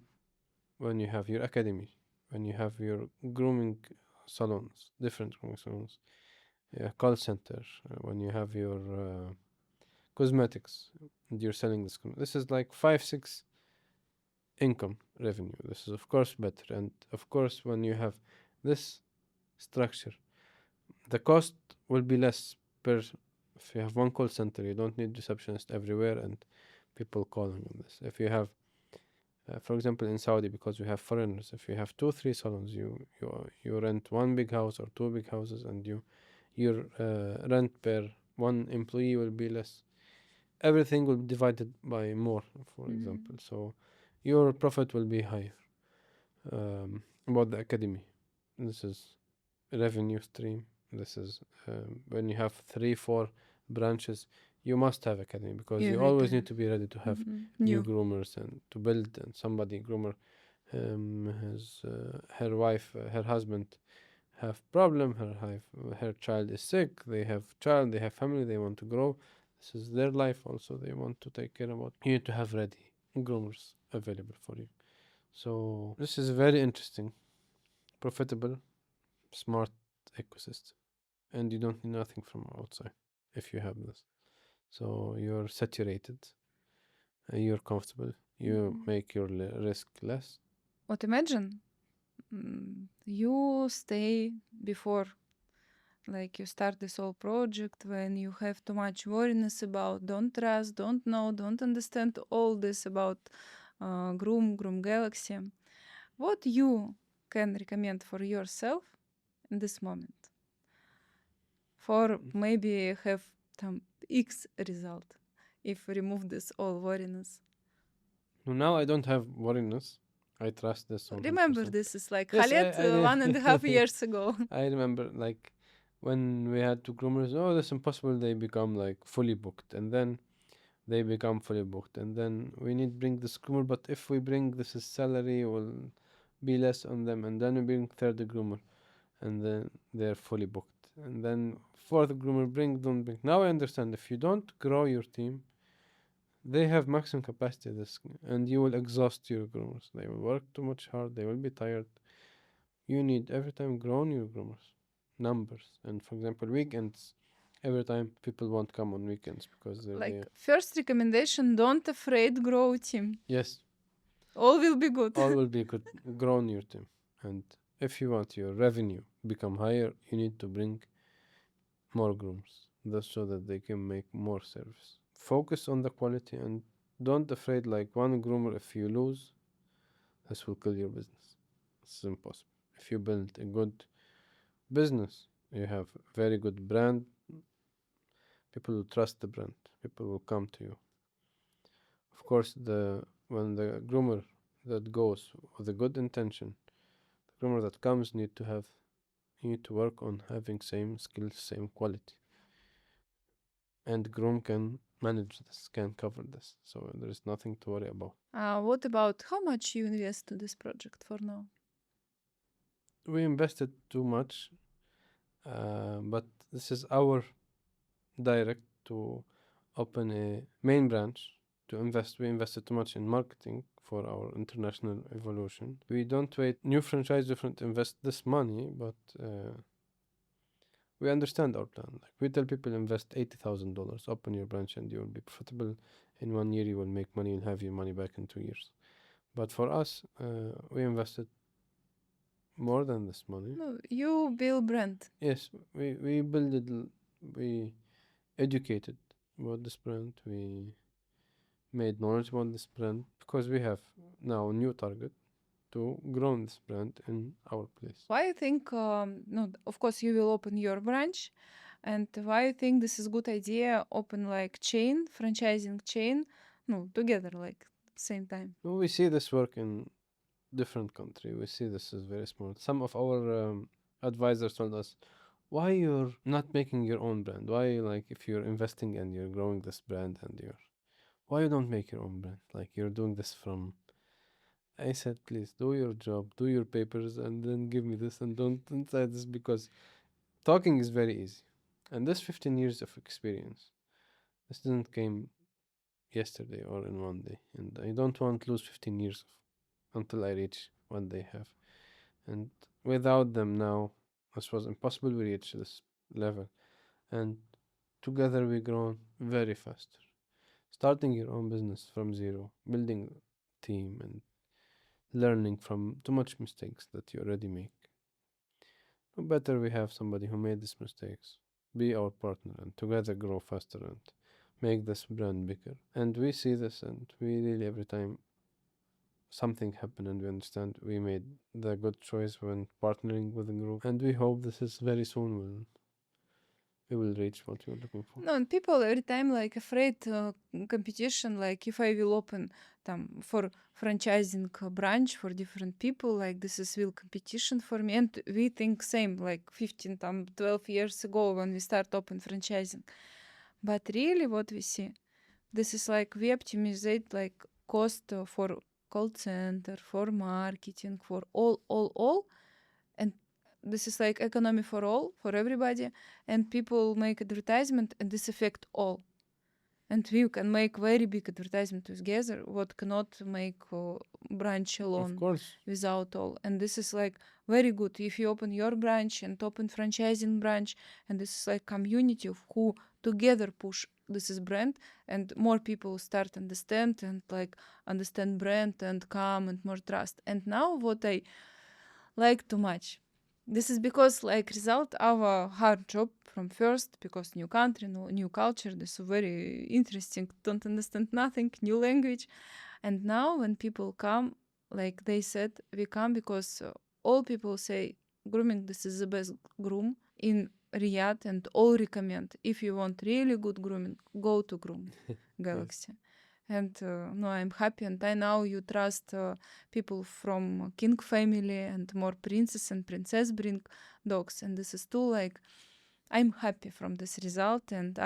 when you have your academy, when you have your grooming salons, different grooming salons, call center, when you have your cosmetics, and you're selling this. This is like 5, 6 income revenue. This is of course better, and of course when you have this structure, the cost will be less per. If you have one call center, you don't need receptionist everywhere and people calling on this. If you have, for example, in Saudi, because we have foreigners, if you have 2, 3 salons, you rent one big house or two big houses, and your rent per one employee will be less. Everything will be divided by more, for Hmm. example. So your profit will be higher. About the academy, this is revenue stream. This is when you have 3, 4 branches, you must have academy because you Every always need time. to be ready to have Hmm. new New. groomers and to build. And somebody groomer, his her wife, her husband have problem. Her child is sick. They have child. They have family. They want to grow. This is their life also. They want to take care about. You need to have ready groomers available for you. So this is very interesting, profitable, smart ecosystem, and you don't need nothing from outside if you have this. So you're saturated, you're comfortable, you Hmm. make your risk less. What imagine you stay before like you start this whole project when you have too much worriness about don't trust, don't know, don't understand all this about Groom Galaxy. What you can recommend for yourself in this moment for maybe have some X result if we remove this all worriness. Now I don't have worriness. I trust this Remember 100%. this is like Yes, Khaled I 1.5 years ago. I remember like when we had two groomers, oh, that's impossible. They become like fully booked, and then they become fully booked, and then we need bring this groomer. But if we bring this is salary, will be less on them, and then we bring third groomer, and then they're fully booked, and then fourth groomer bring don't bring. Now I understand if you don't grow your team, they have maximum capacity this, and you will exhaust your groomers. They will work too much hard. They will be tired. You need every time grow your groomers numbers, and for example weekends. Every time people won't come on weekends because they're Like there. first recommendation, don't afraid grow team. Yes, All will be good. all will be good. Grow on your team, and if you want your revenue become higher, you need to bring more groomers. That's so that they can make more service. Focus on the quality and don't afraid like one groomer. If you lose, this will kill your business. It's impossible. If you build a good business, you have very good brand. People will trust the brand. People will come to you. Of course, when the groomer that goes with a good intention, the groomer that comes need to work on having same skills, same quality, and groom can manage this, can cover this, so there is nothing to worry about. What about how much you invest to this project for now? We invested too much, but this is our direct to open a main branch to invest. We invested too much in marketing for our international evolution. We don't wait new franchise different invest this money, but we understand our plan. Like we tell people invest $80,000, open your branch, and you will be profitable. In 1 year, you will make money. You'll have your money back in 2 years. But for us, we invested more than this money. No, you build brand. Yes, we build it. We educated about this brand. We made knowledge about this brand because we have now a new target to grow this brand in our place. Why you think? No, of course you will open your branch, and why you think this is good idea? Open like chain, franchising chain, no, together like same time. Well, we see this work in different country. We see this is very small. Some of our advisors told us, why you're not making your own brand? Why like if you're investing and you're growing this brand and why you don't make your own brand? Like you're doing this from. I said, please do your job, do your papers, and then give me this, and don't inside this because talking is very easy, and this 15 years of experience, this didn't came yesterday or in 1 day, and I don't want to lose 15 years until I reach what they have. And without them now, this was impossible. We reach this level, and together we grown very faster. Starting your own business from zero, building a team, and learning from too much mistakes that you already make. No better we have somebody who made these mistakes, be our partner, and together grow faster and make this brand bigger. And we see this, and we really every time something happen and we understand we made the good choice when partnering with the group, and we hope this is very soon we will reach what we're looking for. No, and people every time like afraid competition. Like if I will open for franchising a branch for different people, like this is will competition for me. And we think same like 15, 12 years ago when we start open franchising. But really, what we see, this is like we optimize like cost for call center, for marketing, for all, and this is like economy for all, for everybody, and people make advertisement, and this affect all. And we can make very big advertisement together, what cannot make branch Of alone course, without all. And this is like very good if you open your branch and open franchising branch, and this is like community of who together push this is brand, and more people start understand and like understand brand and come and more trust. And now what I like too much, this is because like result our hard job from first, because new country, new culture, this is very interesting, don't understand nothing, new language. And now when people come, like they said, we come because all people say grooming, this is the best groom in Riyadh, and all recommend if you want really good grooming, go to Groom Galaxy. And no, I'm happy, and I know you trust people from king family and more princess and princess bring dogs, and this is too like I'm happy from this result, and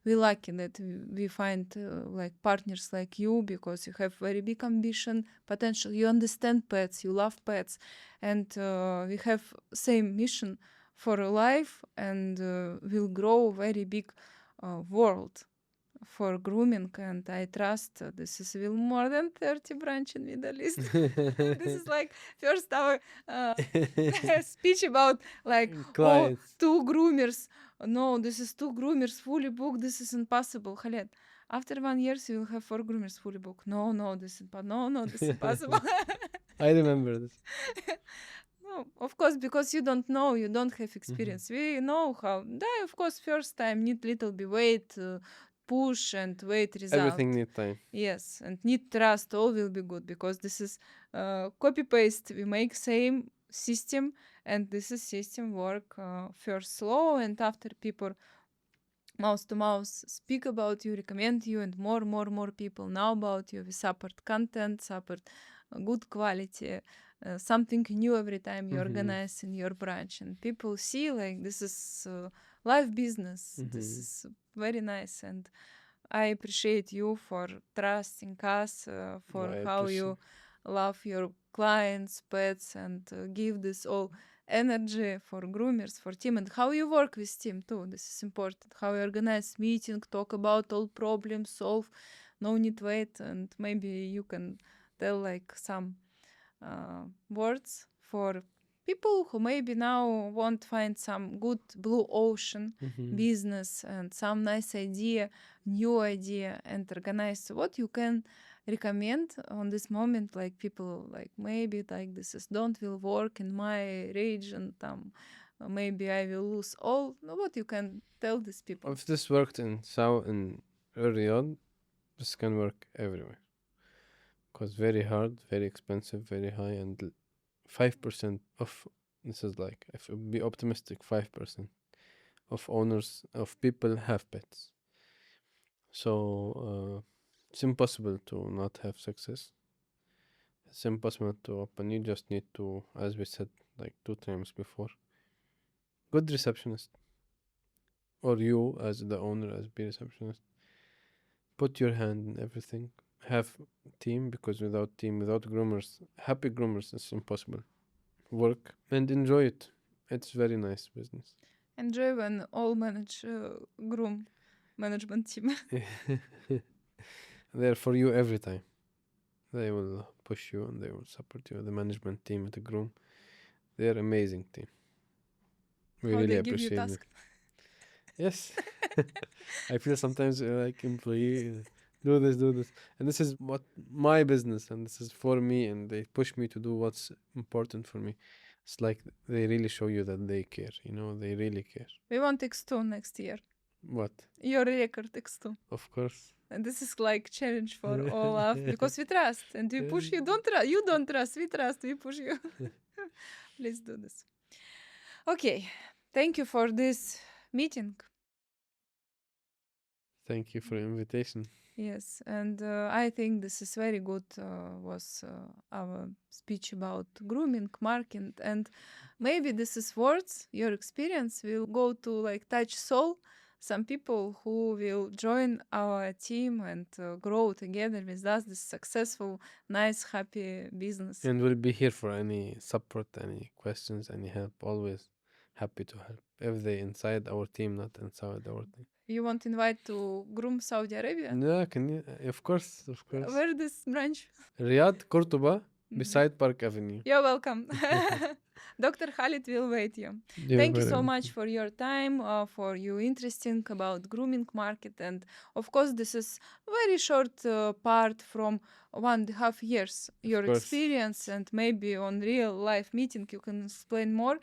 we lucky that we find like partners like you, because you have very big ambition, potential. You understand pets, you love pets, and we have same mission for life, and will grow very big world for grooming, and I trust this is will more than 30 branch in Middle East. This is like first our speech about like, oh, Clients. 2 groomers. No, this is 2 groomers fully booked. This is impossible, Khaled. After 1 year, you will have 4 groomers fully booked. No, this is this is impossible. I remember this. No, of course, because you don't know, you don't have experience. We know how. Yeah, of course, first time need little bit wait, push and wait result. Everything need time. Yes, and need trust. All will be good, because this is copy paste. We make same system, and this is system work first slow, and after people mouth to mouth speak about you, recommend you, and more people know about you. We support content, support good quality, something new every time you organize in your branch, and people see like this is live business. This is very nice, and I appreciate you for trusting us, for how you love your clients, pets, and give this all energy for groomers, for team, and how you work with team too. This is important. How you organize meeting, talk about all problems, solve. No need wait, and maybe you can tell like some words for people who maybe now want to find some good blue ocean business and some nice idea, new idea, and organize. What you can recommend on this moment, like people like maybe like this is don't will work in my region, maybe I will lose all. What you can tell these people? If this worked in Riyadh, this can work everywhere. Because very hard, very expensive, very high, and 5% of this is like, if it be optimistic, 5% of owners of people have pets. So it's impossible to not have success. It's impossible to open. You just need to, as we said like 2 times before, good receptionist, or you as the owner as be receptionist. Put your hand in everything. Have team, because without team, without groomers, happy groomers, it's impossible. Work and enjoy it. It's very nice business. Enjoy when all manage groom management team. They're for you every time. They will push you and they will support you. The management team at the groom, they're amazing team. We How really they give you appreciate it. task? Yes. I feel sometimes like employee, do this, and this is what my business, and this is for me, and they push me to do what's important for me. It's like they really show you that they care. They really care. We want X2 next year. What? Your record X2. Of course. And this is like challenge for all of, because we trust and we push you. You don't trust. We trust. We push you. Please do this. Okay. Thank you for this meeting. Thank you for the invitation. Yes, and I think this is very good. Was our speech about grooming, marketing, and maybe this is words. Your experience will go to like touch soul. Some people who will join our team and grow together with us. This successful, nice, happy business. And we'll be here for any support, any questions, any help. Always happy to help. If they inside our team, not inside our team. You want to invite to Groom Saudi Arabia? Yeah, can you? Of course. Where this branch? Riyadh, Cordoba, beside Park Avenue. You're welcome. Dr. Khaled will wait you. Thank you so much for your time, for you interesting about grooming market, and of course this is very short part from 1.5 years. Your experience, and maybe on real life meeting you can explain more.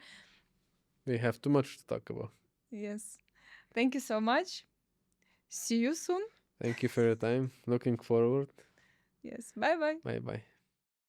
We have too much to talk about. Yes. Thank you so much. See you soon. Thank you for your time. Looking forward. Yes. Bye-bye. Bye-bye.